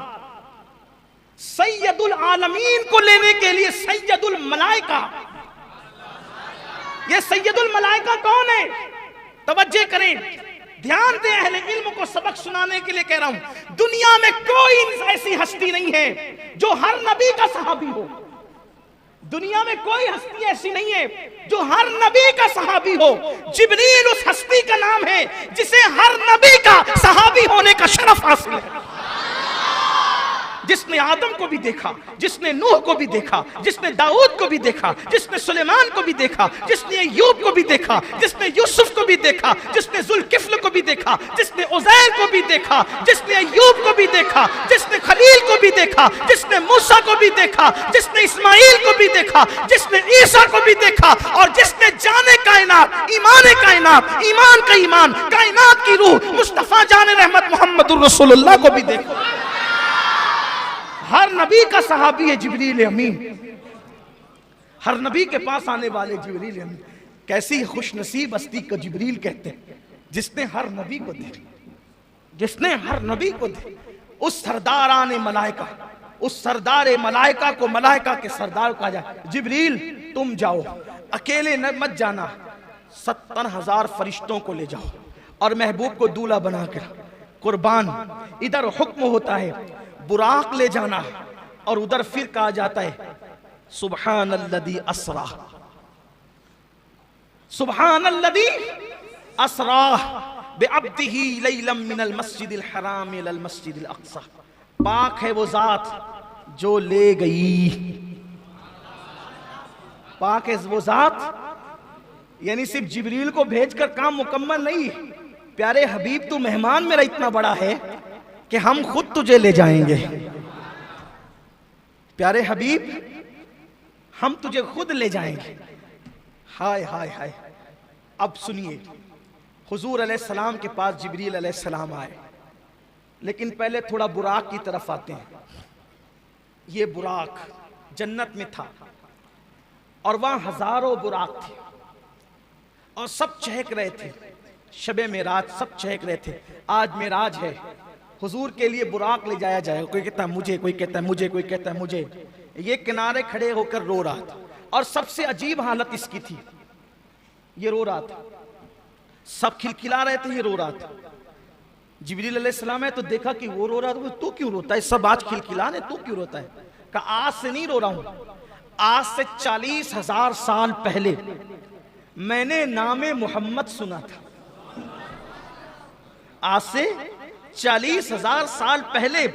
सैयदुल आलमीन को लेने के लिए सैयदुल मलाइका। ये सैयदुल मलाइका कौन है? तवज्जो करें, ध्यान दें, अहले इल्म को सबक सुनाने के लिए कह रहा हूं। दुनिया में कोई ऐसी हस्ती नहीं है जो हर नबी का सहाबी हो। दुनिया में कोई हस्ती ऐसी नहीं है जो हर नबी का सहाबी हो। जिब्रील उस हस्ती का नाम है जिसे हर नबी का सहाबी होने का शरफ हासिल है। जिसने आदम को भी देखा, जिसने नूह को भी देखा, जिसने दाऊद को भी देखा, जिसने सुलेमान को भी देखा, जिसने अय्यूब को भी देखा, जिसने यूसुफ को भी देखा, जिसने जुल्किफ्ल को भी देखा, जिसने उज़ैर को भी देखा, जिसने अय्यूब को भी देखा, जिसने खलील को भी देखा, जिसने मूसा को भी देखा, जिसने इस्माइल को भी देखा, जिसने ईसा को भी देखा, और जिसने जाने कायनात, ईमान कायनात, ईमान का ईमान, कायनात की रूह मुस्तफा जान रहमत मोहम्मदुर रसूलुल्लाह को भी देखा। हर नबी का सहाबी है जिब्रील अमीन, हर नबी के पास आने वाले जिब्रील अमीन। कैसी खुश नसीब हस्ती को जिब्रील कहते हैं, जिसने हर नबी को देखा, जिसने हर नबी को देखा। उस सरदारान मलाइका, उस सरदार मलाइका को मलाइका के सरदार कहा जाए, जिब्रील तुम जाओ, अकेले न मत जाना, 70,000 फरिश्तों को ले जाओ और महबूब को दूल्हा बनाकर कुर्बान। इधर हुक्म होता है बुराक ले जाना, और उधर फिर कहा जाता है सुब्हानल्लज़ी अस्रा, सुब्हानल्लज़ी अस्रा बिअब्दिही लैलम मिनल मस्जिदिल हराम इलल मस्जिदिल अक़सा। पाक है वो जात जो ले गई, पाक है वो जात, यानी सिर्फ जिब्रील को भेजकर काम मुकम्मल नहीं। प्यारे हबीब, तू मेहमान मेरा इतना बड़ा है कि हम खुद तुझे ले जाएंगे। प्यारे हबीब, हम तुझे खुद ले जाएंगे। हाय हाय हाय। अब सुनिए, हुजूर अलैहिस्सलाम के पास जिब्रील अलैहिस्सलाम आए, लेकिन पहले थोड़ा बुराक की तरफ आते हैं। ये बुराक जन्नत में था, और वहां हजारों बुराक थे, और सब चहक रहे थे। शबे मेराज सब चहक रहे थे। आज मेराज है, हुजूर के लिए बुराक ले जाया जाएगा। कोई कहता है मुझे, कोई कहता है मुझे, कोई कहता है मुझे। ये किनारे खड़े होकर रो रहा था, और सबसे अजीब हालत इसकी थी, ये रो रहा था। सब खिलखिला रहे थे, ये रो रहा था। जिब्रील अलैहिस्सलाम है तो देखा कि वो रो रहा था, तू क्यों रोता है? सब आज खिलखिला रहे, तू क्यों रोता है? कहा आज से नहीं रो रहा हूं, आज से 40,000 साल पहले मैंने नामे मोहम्मद सुना था। आज से 40,000 साल पहले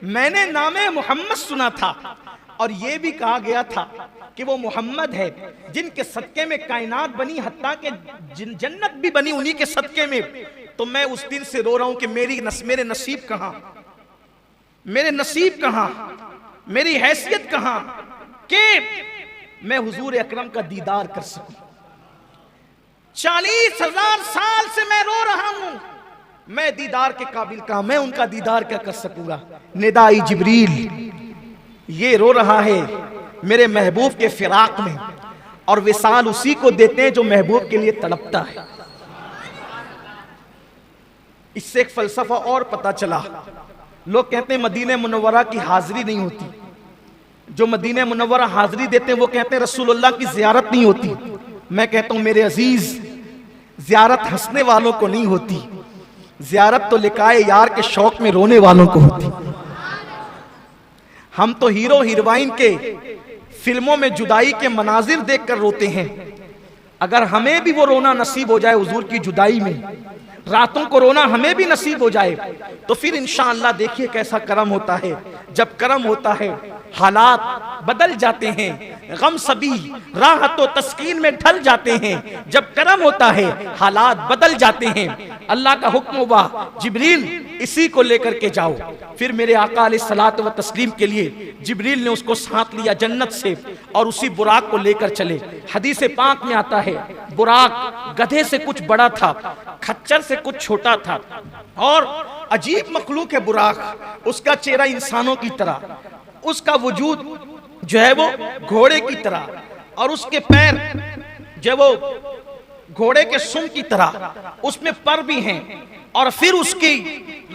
मैंने नामे मोहम्मद सुना था, और यह भी कहा गया था कि वो मोहम्मद है जिनके सदके में कायनात बनी, हत्ता के जन्नत भी बनी उन्हीं के सदके में। तो मैं उस दिन से रो रहा हूं कि मेरे नसीब कहां, मेरे नसीब कहां, मेरी हैसियत कहां कि मैं हुजूर अकरम का दीदार कर सकूं। 40,000 साल से मैं रो रहा हूं, मैं दीदार के काबिल कहां, मैं उनका दीदार क्या कर सकूंगा। निदाई जिब्रील, ये रो रहा है मेरे महबूब के फिराक में, और विसाल उसी को देते हैं जो महबूब के लिए तड़पता है। इससे एक फलसफा और पता चला। लोग कहते हैं मदीने मुनव्वरा की हाजिरी नहीं होती, जो मदीने मुनव्वरा हाजिरी देते हैं वो कहते हैं रसूलुल्लाह की ज़ियारत नहीं होती। मैं कहता हूं मेरे अजीज, ज़ियारत हंसने वालों को नहीं होती, ज़ियारत तो लिकाए यार के शौक में रोने वालों को होती। हम तो हीरो हीरोइन के फिल्मों में जुदाई के मनाजिर देखकर रोते हैं। अगर हमें भी वो रोना नसीब हो जाए हुजूर की जुदाई में, रातों को रोना हमें भी नसीब हो जाए, तो फिर इंशाअल्लाह देखिए कैसा करम होता है। जब करम होता है हालात बदल जाते हैं, गम सभी राहत और तस्कीन में ढल जाते हैं। जब करम होता है हालात बदल जाते हैं। अल्लाह का हुक्म हुआ जिब्रील इसी को लेकर के जाओ। फिर मेरे आका अलैहिस्सलातु व तस्लीम के लिए जिब्रील ने उसको साथ लिया जन्नत से और उसी बुराक को लेकर चले। हदीस पाक में आता है बुराक गधे से कुछ बड़ा था, खच्चर से कुछ छोटा था और अजीब मखलूक है बुराक। उसका चेहरा इंसानों की तरह, उसका वजूद जो है वो घोड़े की तरह और उसके पैर जो वो घोड़े के सुम की तरह, उसमें पर भी हैं। और फिर उसकी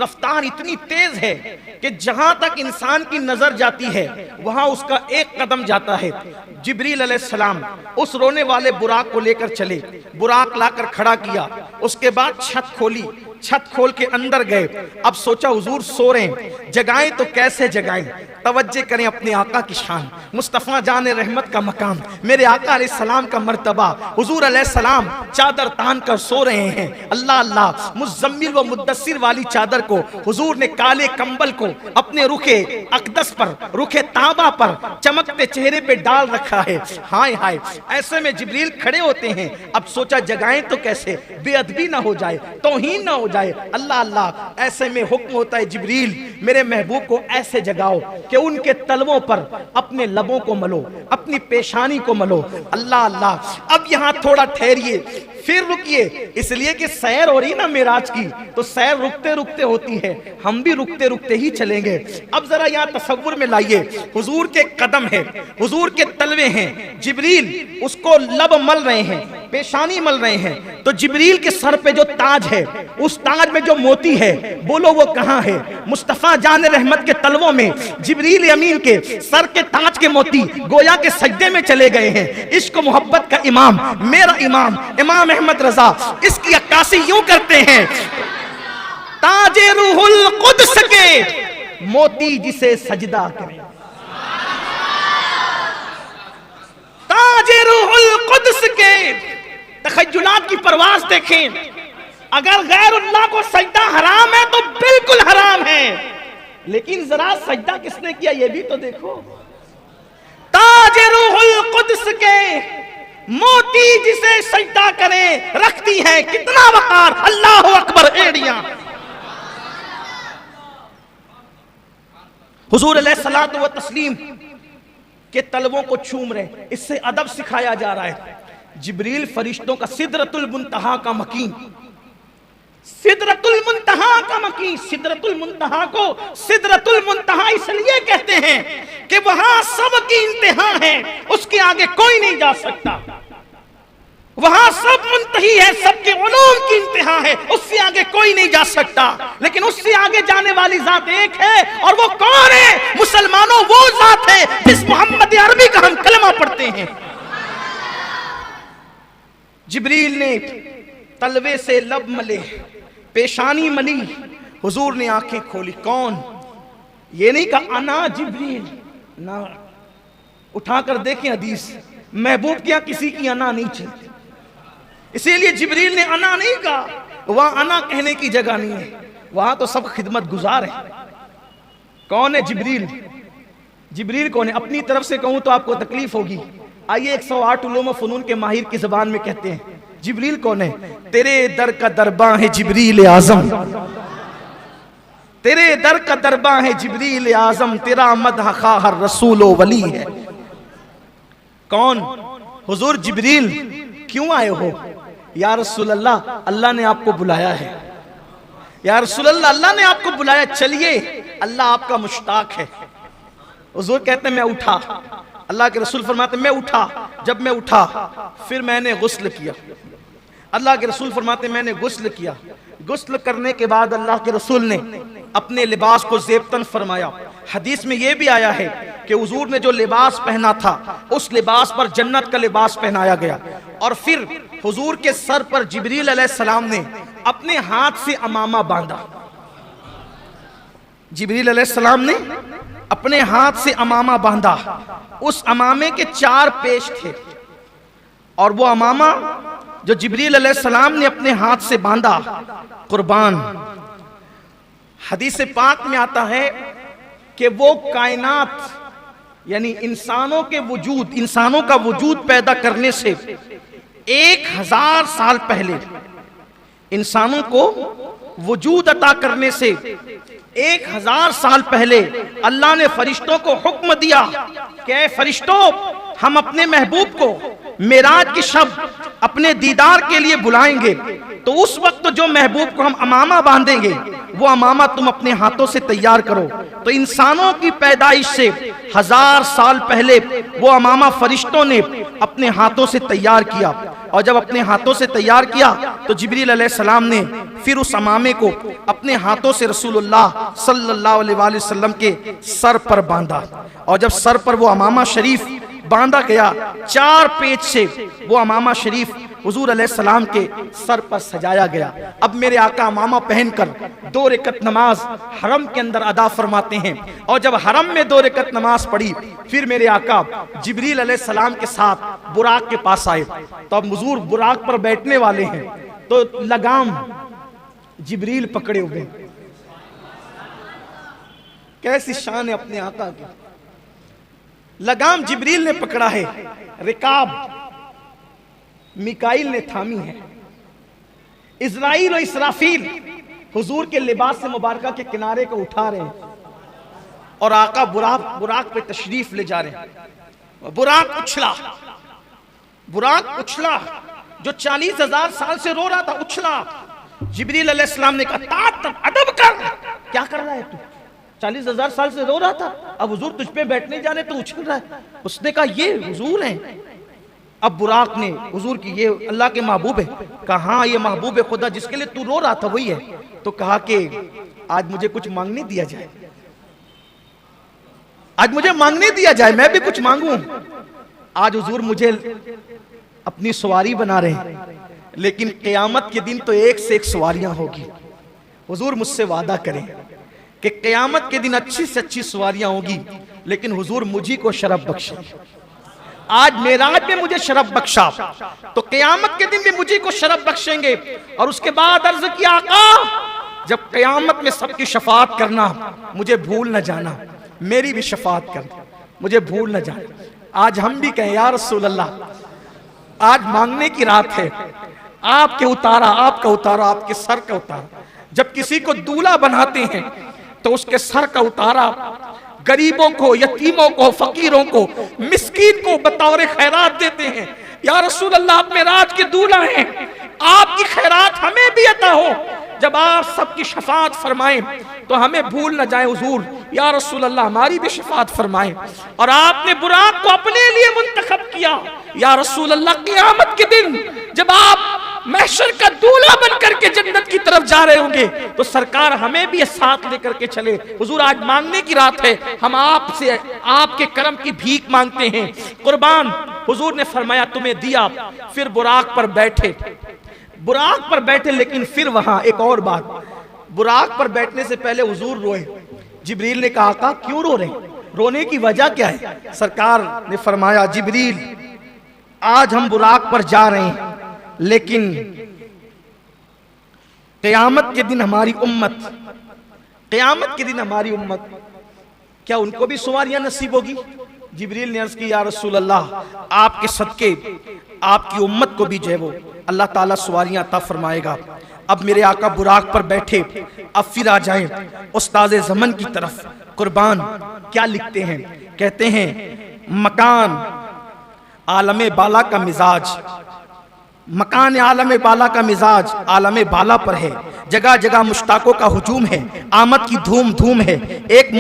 रफ्तार इतनी तेज है कि जहां तक इंसान की नजर जाती है वहां उसका एक कदम जाता है। जिब्रील अलैहिस्सलाम उस रोने वाले बुराक को लेकर चले, बुराक लाकर खड़ा किया। उसके बाद छत खोली, छत खोल के अंदर गए। अब सोचा हुजूर सो रहे हैं, जगाएं तो कैसे जगाएं। तवज्जो करें अपने आका की शान, मुस्तफ़ा जान रहमत का मकाम, मेरे आका अलैहिस्सलाम का मर्तबा। हुजूर अलैहिस्सलाम चादर तान कर सो रहे हैं। अल्लाह अल्लाह, मुज़म्मिल व मुद्दस्सिर वाली चादर को हुजूर ने काले कंबल को अपने रुखे अक़दस पर, रुखे ताबा पर चमकते चेहरे पे डाल रखा है। हाय हाय, ऐसे में जिब्रील खड़े होते हैं। अब सोचा जगाएं तो कैसे, बेअदबी ना हो जाए, तौहीन ना हो जाए। अल्लाह अल्लाह, ऐसे में हुक्म होता है जिब्रील मेरे महबूब को ऐसे जगाओ कि उनके तलवों पर अपने लबों को मलो, अपनी पेशानी को मलो। अल्लाह अल्लाह, अब यहां थोड़ा ठहरिए, फिर रुकिए, इसलिए कि सैर हो रही ना मेराज की, तो सैर रुकते रुकते होती है, हम भी रुकते रुकते ही चलेंगे। अब जरा यहाँ तसव्वुर में लाइए, हुजूर के कदम है, हुजूर के तलवे हैं, जिब्रील उसको लब मल रहे हैं, पेशानी मल रहे हैं। तो जिब्रील के सर पे जो ताज है, उस ताज में जो मोती है, बोलो वो कहाँ है? मुस्तफ़ा जान रहमत के तलवों में जिब्रील अमीन के सर के ताज के मोती गोया के सजदे में चले गए हैं। इश्क मोहब्बत का इमाम, मेरा इमाम इमाम अहमद रजा इसकी अक्कासी यूं करते हैं, ताजे रूहुल कुद्स के मोती जिसे सजदा करे, ताजे रूहुल कुद्स के तखय्युलात की परवाज़ देखें। अगर गैरुल्लाह को सजदा हराम है तो बिल्कुल हराम है, लेकिन जरा सजदा किसने किया ये भी तो देखो। ताजे रूहुल कुद्स के मोती जिसे सजदा करें, रखती है कितना वकार, अल्लाह अकबर एड़ियां। हुजूर अलैहिस्सलातु व तस्लीम के तलवों को चूम रहे, इससे अदब सिखाया जा रहा है। जिब्रील फरिश्तों का सिदरतुल मुंतहा का मकीन, सिदरतुल मुंतहा का मकीन, सिदरतुल मुंतहा को सिदरतुल मुंतहा इसलिए कहते हैं कि वहां सबकी इंतहा है, उसके आगे कोई नहीं जा सकता। वहां सब मुंतही है, सबके उलूम की इंतहा है, उससे आगे कोई नहीं जा सकता। लेकिन उससे आगे जाने वाली जात एक है, और वो कौन है? मुसलमानों, वो जात है जिस मोहम्मद अरबी का हम कलमा पढ़ते हैं। जिब्रील ने तलवे से लब मले, पेशानी मली, हुजूर ने आंखें खोली। कौन? ये नहीं कहा अना जिब्रील, ना, उठाकर देखें हदीस, महबूब क्या किसी की अना नहीं चलती, इसीलिए जिब्रील ने अना नहीं कहा। वहां अना कहने की जगह नहीं है, वहां तो सब खिदमत गुजार है। कौन है जिब्रील? जिब्रील कौन है? अपनी तरफ से कहूं तो आपको तकलीफ होगी। आइए 108 उलूम व फनून के माहिर की ज़बान में कहते हैं जिब्रील कौन है? तेरे दर का दरबां है जिब्रील आज़म, तेरे दर का दरबां है जिब्रील आज़म, तेरा मदह खाहर रसूल वली है। कौन? हुजूर जिब्रील क्यों आए हो? या रसूल अल्लाह, अल्लाह ने आपको बुलाया है। या रसूल अल्लाह, अल्लाह ने आपको बुलाया, चलिए, अल्लाह आपका मुश्ताक है। हुजूर कहते हैं मैं उठा, अल्लाह के रसूल फरमाते मैं उठा। जब मैं उठा फिर मैंने गुस्ल किया। अल्लाह के रसूल फरमाते मैंने गुस्ल किया। गुस्ल करने के बाद अल्लाह के रसूल ने अपने लिबास को ज़ेबतन फरमाया। हदीस में यह भी आया है कि हुजूर ने जो लिबास पहना था उस लिबास पर जन्नत का लिबास पहनाया गया। और फिर हुजूर के सर पर जिब्रील अलैहिस्सलाम ने अपने हाथ से अमामा बांधा। जिब्रील अलैहिस्सलाम ने अपने हाथ से अमामा बांधा। उस अमामे के 4 पेश थे और वो अमामा जो जिब्रील अलैहिस्सलाम ने अपने हाथ से बांधा, कुर्बान, हदीस पाक में आता है कि वो कायनात यानी इंसानों का वजूद पैदा करने से 1000 साल पहले, इंसानों को वजूद अता करने से 1000 साल पहले अल्लाह ने फरिश्तों को हुक्म दिया कि फरिश्तों, हम अपने महबूब को मेराज की शब अपने दीदार के लिए बुलाएंगे, तो उस वक्त जो महबूब को हम अमामा बांधेंगे वो अमामा तुम अपने हाथों से तैयार करो। तो इंसानों की पैदाइश से 1000 साल पहले वो अमामा फरिश्तों ने अपने हाथों से तैयार किया। और जब अपने हाथों से तैयार किया तो जिब्रील अलैहिस्सलाम ने फिर उस अमामे को अपने हाथों से रसूलुल्लाह सल्लल्लाहु अलैहि वसल्लम के सर पर बांधा। और जब सर पर वो अमामा शरीफ बांधा गया, 4 पेच से वो अमामा शरीफ हुजूर अलैहिस्सलाम के सर पर सजाया गया। अब मेरे आका अमामा पहनकर 2 रकत नमाज हरम के अंदर अदा फरमाते हैं। और जब हरम में 2 रकत नमाज पढ़ी, फिर मेरे आका जिब्रील अलैहिस्सलाम के साथ बुराक के पास आए। तो अब हुजूर बुराक पर बैठने वाले हैं, तो लगाम जिब्रील पकड़े हुए। कैसी शान है अपने आका की। लगाम जिब्रील ने पकड़ा है, रिकाब मिकाइल ने थामी है। इज़राइल और इसराफील हुजूर के लिबास से मुबारका के किनारे को उठा रहे हैं और आका बुराक पे तशरीफ ले जा रहे हैं। बुराक उछला, जो 40,000 साल से रो रहा था उछला। जिब्रील अलैहिस्सलाम ने कहा, अदब कर, क्या कर रहा है तू? 40,000 साल से रो रहा था, अब हुजूर तुझ पे बैठने जाने तो उछल रहा है। उसने कहा ये हुजूर हैं। अब बुराक ने हुजूर की, ये अल्लाह के महबूब है। कहा हाँ, ये महबूब है खुदा जिसके लिए तू रो रहा था वही है। तो कहा कि आज मुझे कुछ मांगने दिया जाए, आज मुझे मांगने दिया जाए, मैं भी कुछ मांगूं। आज हुजूर मुझे अपनी सवारी बना रहे हैं, लेकिन क़यामत के दिन तो एक से एक सवारियां होगी। हुजूर मुझसे वादा करें कि क़यामत के दिन अच्छी से अच्छी सवारियां होगी, लेकिन हुजूर मुझी को शरफ बख्शे। आज मेराज में मुझे शरफ बख्शा, तो क़यामत के दिन भी मुझे को शरफ बख्शेंगे। और उसके बाद अर्ज किया, आका जब क़यामत में सबकी शफाअत करना, मुझे भूल न जाना, मेरी भी शफाअत करना, मुझे भूल न जाना। आज हम भी कहें या रसूल अल्लाह, आज मांगने की रात है, आपके उतारा, आपका उतारा, आपके सर का उतारा। जब किसी को दूल्हा बनाते हैं तो उसके सर का उतारा गरीबों को, यतीमों को, फकीरों को, मिस्कीन को बतौर खैरात देते हैं। या रसूल अल्लाह, आप मेराज के दूल्हा हैं, आपकी खैरात हमें भी अता हो। जब आप सबकी शफाअत फरमाएं तो हमें भूल न जाए हुजूर। या रसूल अल्लाह, हमारी भी शफाअत फरमाएं। और आपने बुराक को अपने लिए मुंतखब किया। या रसूल अल्लाह, क़यामत के दिन जब आप महशर का दूल्हा बनकर के जन्नत की तरफ जा रहे होंगे, तो सरकार हमें भी साथ लेकर के चले। हुजूर आज मांगने की रात है, हम आपसे आपके करम की भीख मांगते हैं। कुर्बान, हुजूर ने फरमाया तुम्हें दिया। फिर बुराक पर बैठे, लेकिन फिर वहां एक और बात, बुराक पर बैठने से पहले हुजूर रोए। जिब्रील ने कहा, आका क्यों रो रहे हैं, रोने की वजह क्या है? सरकार ने फरमाया, जिब्रील आज हम बुराक पर जा रहे हैं, लेकिन क़यामत के दिन हमारी उम्मत, क्या उनको भी सवारियां नसीब होगी? जिब्रील ने अर्ज की, या रसूल अल्लाह, आपके सदके आपकी उम्मत को भी जो है वो अल्लाह ताला सवारियां अता फरमाएगा। अब मेरे आका बुराक पर बैठे, अब फिर आ जाएं उस्ताद ज़मन की तरफ। कुर्बान क्या लिखते हैं, कहते हैं मकान आलम बाला का मिजाज, मकान आलम बाला का मिजाज आलम बाला पर है। जगह जगह मुश्ताकों का हुजूम है, आमद की धूम धूम है। एक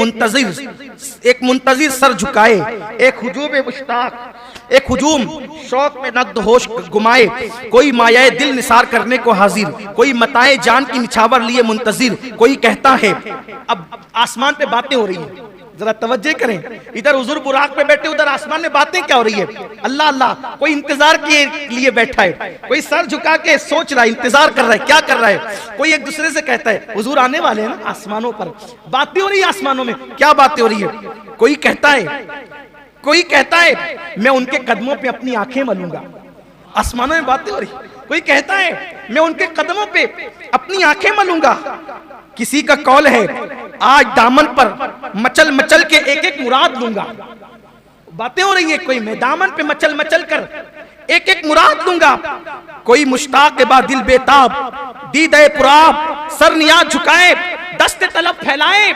मुंतजिर सर झुकाए, एक हुजूम मुश्ताक एक हुजूम शौक में नक्द होश गुमाए, कोई मायाए दिल निसार करने को हाजिर, कोई मताए जान की निछावर लिए मुंतजिर। कोई कहता है, अब आसमान पे बातें हो रही हैं, जरा तवज्जो करें, इधर हुजूर बुराक पे बैठे, उधर आसमान में बातें क्या हो रही है? अल्लाह अल्लाह, कोई इंतजार के लिए बैठा है, कोई सर झुका के सोच रहा है, इंतजार कर रहा है, क्या कर रहा है? कोई एक दूसरे से कहता है हुजूर आने वाले हैं ना, आसमानों पर बातें हो रही है, आसमानों में क्या बातें हो रही है? कोई कहता है मैं उनके कदमों पे अपनी आंखें मलूंगा, आसमानों में बातें हो रही। कोई कहता है मैं उनके कदमों पे अपनी आंखें मलूंगा। किसी का कौल है आज दामन पर मचल मचल के एक एक मुराद लूंगा, बातें हो रही है। कोई मैं दामन पे मचल मचल कर एक एक मुराद लूंगा। कोई मुश्ताक के बाद दिल बेताब, दीदे पुराब, सर नियाज झुकाए, दस्ते तलब फैलाए,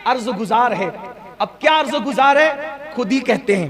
अर्ज गुजार है। अब क्या अर्ज गुजार है? खुद ही कहते हैं,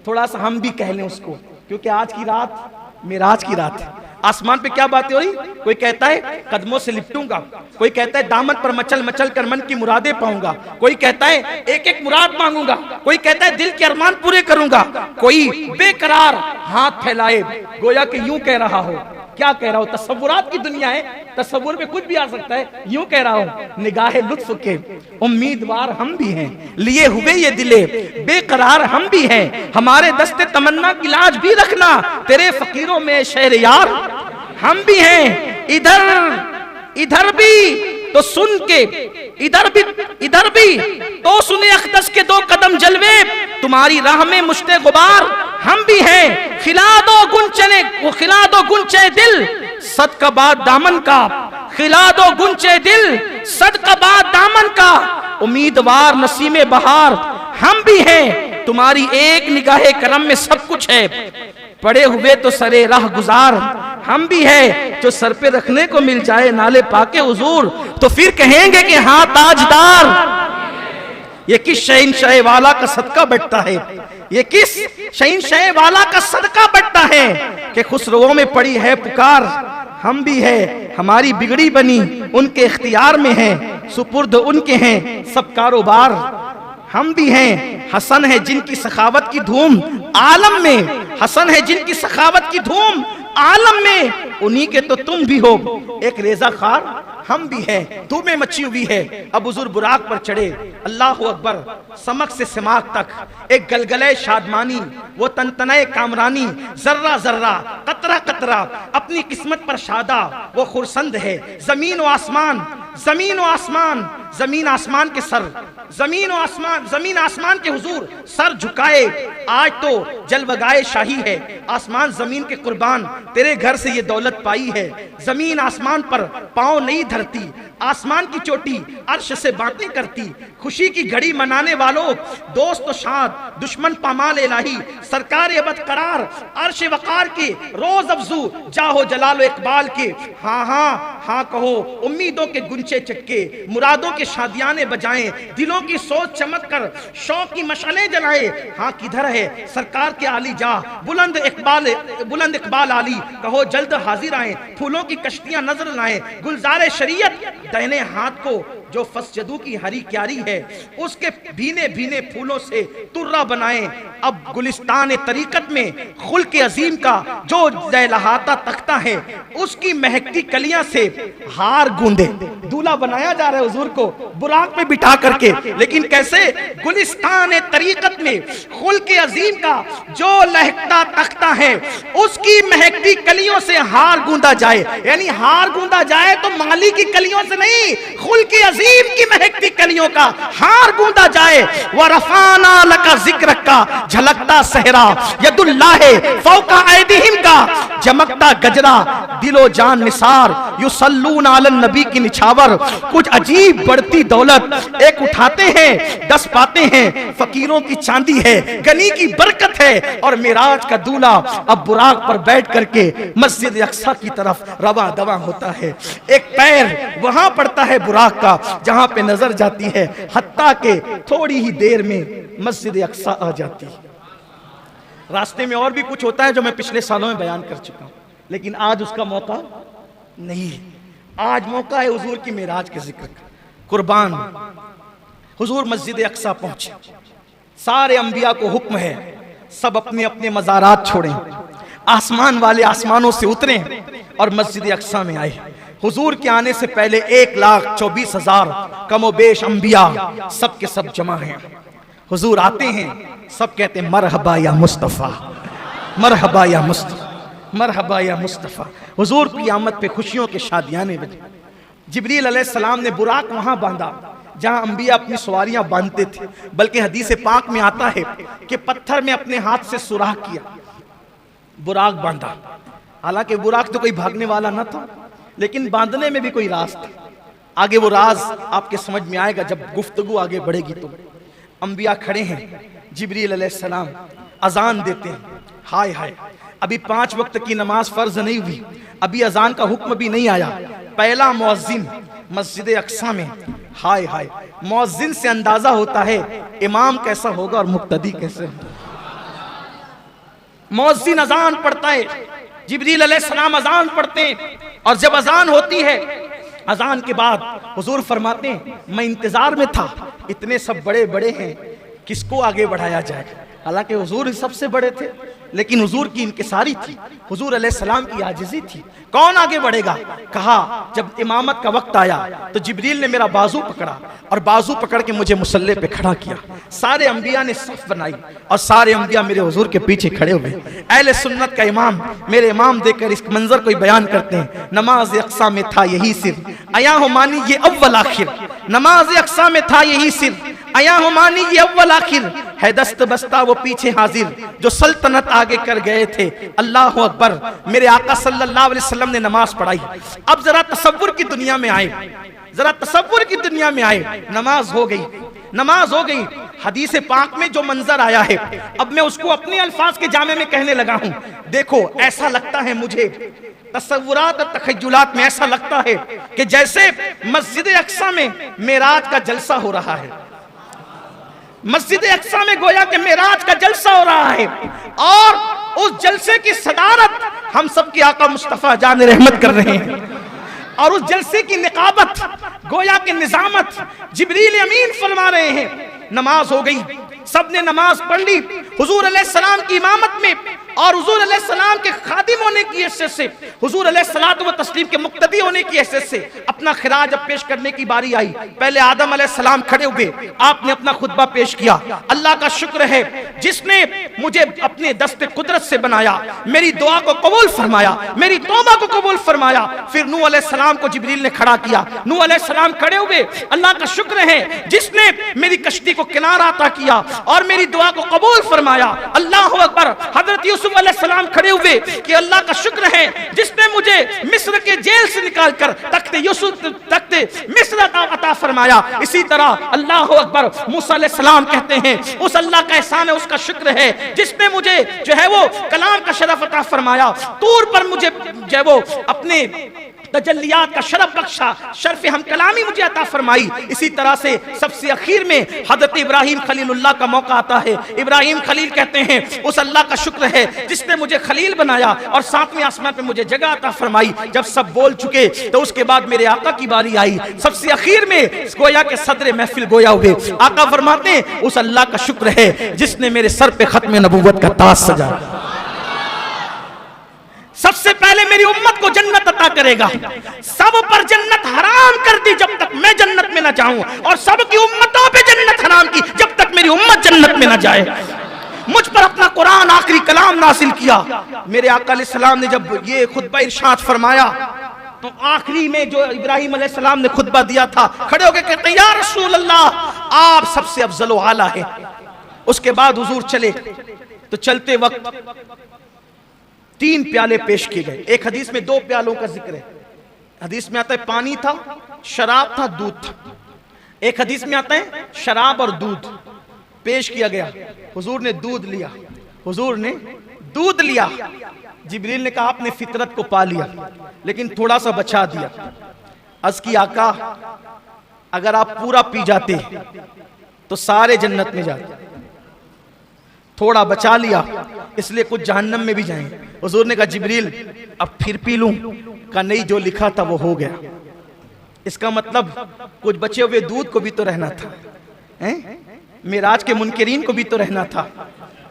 थोड़ा सा हम भी कह लें उसको, क्योंकि आज की रात मेराज की रात है। आसमान पे क्या बातें हो रही? कोई कहता है कदमों से लिपटूंगा, कोई कहता है दामन पर मचल मचल कर मन की मुरादें पाऊंगा, कोई कहता है एक एक मुराद मांगूंगा, कोई कहता है दिल के अरमान पूरे करूंगा। कोई बेकरार हाथ फैलाए गोया कि यूं कह रहा हो, क्या कह रहा हो? तसव्वुरात की दुनिया है, तसव्वुर में कुछ भी आ सकता है। यूं कह रहा हूं निगाहे लुत्फ के उम्मीदवार हम भी हैं, लिए हुए ये दिले बेकरार हम भी हैं, हमारे दस्ते तमन्ना की लाज भी रखना, तेरे फकीरों में शहर यार हम भी हैं। इधर भी तो सुन के, इधर भी तो सुने अख्तस के दो कदम जलवे, तुम्हारी राह में मुश्ते गुबार हम भी हैं। खिला दो गुंचे दिल सदका बाद दामन का, खिला दो गुंचे दिल सदका बाद दामन का, उम्मीदवार नसीमे बहार हम भी हैं। तुम्हारी एक निगाहे करम में सब कुछ है, पड़े हुए तो सरे राह गुजार हम भी है। जो सर पे रखने को मिल जाए नाले पाके हुजूर, तो फिर कहेंगे कि हाँ ताजदार। ये किस शहंशाह वाला का सदका बैठता है, ये किस शहंशाह वाला का सदका बैठता है कि खुसरों में पड़ी है पुकार हम भी है। हमारी बिगड़ी बनी उनके इख्तियार में है, सुपुर्द उनके हैं सब कारोबार हम भी हैं। हसन है जिनकी सखावत की धूम आलम में, हसन है जिनकी सखावत की धूम आलम में, उन्हीं के तो तुम भी हो एक रेजा खार हम भी हैं। धूमें मची हुई है, अब हुजूर बुराक पर चढ़े, अल्लाह अकबर, समक से सिमाक तक एक गलगले शादमानी, वो तनतनाए कामरानी, जर्रा जर्रा कतरा कतरा अपनी किस्मत पर शादा वो खुरसंद है। जमीन व आसमान, जमीन व आसमान, जमीन आसमान के सर, जमीन आसमान के हुजूर सर झुकाए, आज तो जलवगाए शाही है। आसमान जमीन के कुर्बान तेरे घर से ये दौलत पाई है। जमीन आसमान पर पांव नहीं धरती, आसमान की चोटी अर्श से बातें करती। खुशी की घड़ी मनाने वालों दोस्त शाद, दुश्मन पामाल इलाही, सरकार अबद करार अर्श वकार के, रोज अफजू जाहो जलालो इकबाल के। हाँ हाँ हाँ कहो उम्मीदों के गुंचे चटके, मुरादों के शादियाने बजाएं, दिलों की सोच चमक कर शौक की मशालें जलाए। हाँ किधर है सरकार के आली जा, बुलंद इकबाल आली, कहो जल्द हाजिर आए, फूलों की कश्तियां नजर लाएं, गुलजारे शरीयत दाहिने हाथ को जो फसजदू की हरी क्यारी है, उसके भीने भीने फूलों से तुर्रा बनाएं। अब गुलिस्तान तरीकत में खुल्क अजीम का जो लहलहाता तख्ता है, उसकी महकती कलियां से हार गूंदे। दूल्हा बनाया जा रहा है हुजूर को बुराक में बिठा करके, लेकिन कैसे? गुलिस्तान तरीकत में खुल्क अजीम का जो लहकता तख्ता है, उसकी महकती कलियों से हार गूंदा जाए। यानी हार गूंदा जाए तो माली की कलियों से नहीं, खुल्क अजीम की महकती कलियों का हार गूंदा जाए। व रफाना लका जिक्र का झलकता सहरा, यदुल्लाह फौका ऐदिहिम का चमकता गजरा, दिलो जान निसार, युसल्लून अलन नबी की निछावर। कुछ अजीब बढ़ती दौलत एक उठाते हैं 10 पाते हैं, फकीरों की चांदी है, गनी की बरकत है। और मिराज का दूल्हा अब बुराक पर बैठ करके मस्जिद अक्सा की तरफ रवा दवा होता है। एक पैर वहां पड़ता है बुराक का जहां पे नजर जाती है, हत्ता के थोड़ी ही देर में मस्जिद अक्सा आ जाती है। रास्ते में और भी कुछ होता है जो मैं पिछले सालों में बयान कर चुका हूं, लेकिन आज उसका मौका नहीं है। आज मौका है हुजूर की मेराज के जिक्र का। कुर्बान हुजूर मस्जिद अक्सा पहुंचे, सारे अंबिया को हुक्म है सब अपने अपने मज़ारात छोड़ें, आसमान वाले आसमानों से उतरें और मस्जिद अक्सा में आए। हुजूर के आने से पहले 1,24,000 कमोबेश अंबिया सब के सब जमा हैं। हुजूर आते हैं, सब कहते हैं मरहबा या मुस्तफ़ा, मरहबा या मुस्तफ़ा, मरहबा या मुस्तफ़ा। हुजूर की आमद पे खुशियों के शादियाने बजे। जिब्रील अलैहिस्सलाम ने बुराक वहां बांधा जहां अंबिया अपनी सवारियां बांधते थे, बल्कि हदीस पाक में आता है कि पत्थर में अपने हाथ से सुराख किया, बुराक बांधा। हालांकि बुराक तो कोई भागने वाला न था, लेकिन बांधने में भी कोई राज था। आगे वो राज आपके समझ में आएगा जब गुफ्तगू आगे बढ़ेगी। तो अंबिया खड़े हैं, जिब्रील अलैहिस्सलाम अजान देते हैं। हाय हाय, अभी 5 वक्त की नमाज फर्ज नहीं हुई, अभी अजान का हुक्म भी नहीं आया। पहला मुअज्जिन मस्जिद अक्सा में। हाय हाय, मुअज्जिन से अंदाजा होता है इमाम कैसा होगा और मुक्तदी कैसे होगा। मुअज्जिन अजान पढ़ता है, जिब्रील अलैहिस्सलाम अजान पढ़ते हैं, और जब अजान होती है, अजान के बाद हुजूर फरमाते हैं मैं इंतजार में था, इतने सब बड़े बड़े हैं, किसको आगे बढ़ाया जाए। हालांकि हुजूर सबसे बड़े थे, लेकिन हुजूर की इनकिसारी थी, हुजूर अलैहिस्सलाम की आजिज़ी थी। कौन आगे बढ़ेगा? कहा जब इमामत का वक्त आया तो जिब्रील ने मेरा बाजू पकड़ा और बाजू पकड़ के मुझे मुसल्ले पे खड़ा किया। सारे अंबिया ने सफ बनाई और सारे अंबिया मेरे हुजूर के पीछे खड़े हुए। अहले सुन्नत का इमाम मेरे इमाम देखकर इस मंजर को बयान करते हैं, नमाज अक्सा में था यही सिर, अया हो मानी ये अव्वल आखिर। नमाज अक्सा में था यही सिर, अया हो मानी ये अव्वल आखिर। है दस्त बस्ता वो पीछे हाजिर, जो सल्तनत आगे कर गए थे। अल्लाह अकबर। मेरे आका सल्लल्लाहु अलैहि वसल्लम ने नमाज पढ़ाई। अब जरा तसव्वुर की दुनिया में आए, जरा तसव्वुर की दुनिया में आए। नमाज हो गई, नमाज हो गई। हदीस पाक में जो मंजर आया है, अब मैं उसको अपने अल्फाज के जामे में कहने लगा हूं। देखो, ऐसा लगता है मुझे, तसव्वुरात और तखय्युलात में ऐसा लगता है कि जैसे मस्जिद अक्सा में मेराज का जलसा हो रहा है। मस्जिद अक्सा में गोया के मेराज का जलसा हो रहा है, और उस जलसे की सदारत हम सब के आका मुस्तफा जान रहमत कर रहे हैं, और उस जलसे की निकाबत गोया के निजामत जिब्रील अमीन फरमा रहे हैं। नमाज हो गई, सबने नमाज पढ़ ली हुजूर अलैहिस्सलाम की इमामत में, और हुजूर अलैहिस्सलाम के खादिम होने की हैसियत से, हुजूर अलैहिस्सलातु व तस्लीम के मुक्तदी होने की हैसियत से अपना खिराज अब पेश करने की बारी आई। पहले आदम अलैहिस्सलाम खड़े हुए, आपने अपना खुतबा पेश किया। अल्लाह का शुक्र है जिसने मुझे अपने दस्ते कुदरत से बनाया, मेरी दुआ को कबूल फरमाया, मेरी तौबा को कबूल फरमाया। फिर नूह अलैहिस्सलाम को जिब्रील ने खड़ा किया, नूह अलैहिस्सलाम खड़े हुए। अल्लाह का शुक्र है जिसने मेरी कश्ती को किनारा अता किया और मेरी दुआ को कबूल फरमाया। अल्लाह अकबर। हजरत यूसुफ अलैहिस्सलाम खड़े हुए कि अल्लाह का शुक्र है जिसने मुझे मिस्र के जेल से निकालकर तख्ते यूसुफ, तख्ते मिस्र अता फरमाया। इसी तरह अल्लाह अकबर। मूसा अलैहिस्सलाम कहते हैं उस अल्लाह का एहसान है, उसका शुक्र है जिसने मुझे जो है वो कलाम का शरफ अता फरमाया। तूर पर मुझे जो है वो अपने तजल्लियात का शरफ बख्शा, शर्फ हम कलामी मुझे अता फरमाई। इसी तरह से सबसे आखिर में हजरत इब्राहिम खलीलुल्लाह का मौका आता है। इब्राहिम खलील कहते हैं उस अल्लाह का शुक्र है जिसने मुझे खलील बनाया और 7वें आसमान पे मुझे जगह अता फरमाई। जब सब बोल चुके तो उसके बाद मेरे आका की बारी आई। सबसे आखिर में गोया के सदर महफिल गोया हुए, आका फरमाते हैं उस अल्लाह का शुक्र है जिसने मेरे सर पे खत्म नबूवत का ताज सजाया। सबसे पहले मेरी उम्मत को जन्नत अता करेगा। सब पर जन्नत हराम कर दी जब तक मैं जन्नत में ना जाऊं, और सब की उम्मतों पे जन्नत हराम की जब तक मेरी उम्मत जन्नत में ना जाए। मुझ पर अपना कुरान आखिरी कलाम नासिल किया। मेरे आका अलैहिस्सलाम ने जब ये खुतबा इरशाद फरमाया तो आखिरी में जो इब्राहिम अलैहिस्सलाम ने खुतबा दिया था, खड़े होकर कहते हैं या रसूल अल्लाह, आप सबसे अफजल व आला है। उसके बाद हुजूर चले तो चलते वक्त 3 प्याले पेश किए गए। एक हदीस में 2 प्यालों का जिक्र है। हदीस में आता है पानी था, शराब था, दूध था। एक हदीस में आता है शराब और दूध पेश किया गया। हुजूर ने दूध लिया, हुजूर ने दूध लिया। जिब्रील ने कहा आपने फितरत को पा लिया, लेकिन थोड़ा सा बचा दिया। अर्ज़ की आका अगर आप पूरा पी जाते तो सारे जन्नत में जाते, थोड़ा बचा लिया इसलिए कुछ जहन्नम में भी जाएंगे। हुजूर ने कहा जिब्रील अब फिर पी लूं? का नहीं, जो लिखा था वो हो गया। इसका मतलब कुछ बचे हुए दूध को भी तो रहना था, मेराज के मुनकिरीन को भी तो रहना था।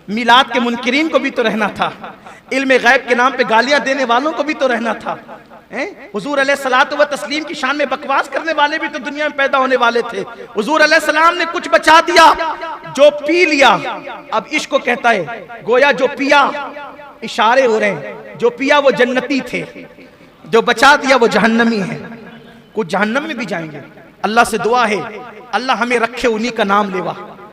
मिलाद के मुनकिरीन को भी तो रहना था, इल्म गैब के नाम पे गालियां देने वालों को भी तो रहना था। हुजूर अलैहिस्सलातु व तस्लीम की शान में बकवास करने वाले भी तो दुनिया में पैदा होने वाले थे। हुजूर अलैहिस्सलाम ने कुछ बचा दिया, जो पी लिया। अब इश्क को कहता है, गोया जो पिया, इशारे हो रहे हैं, जो पिया वो जन्नती थे, जो बचा दिया वो जहन्नमी है। कुछ जहन्नम में भी जाएंगे। अल्लाह से दुआ है, अल्लाह हमें रखे उन्हीं का नाम लेवा।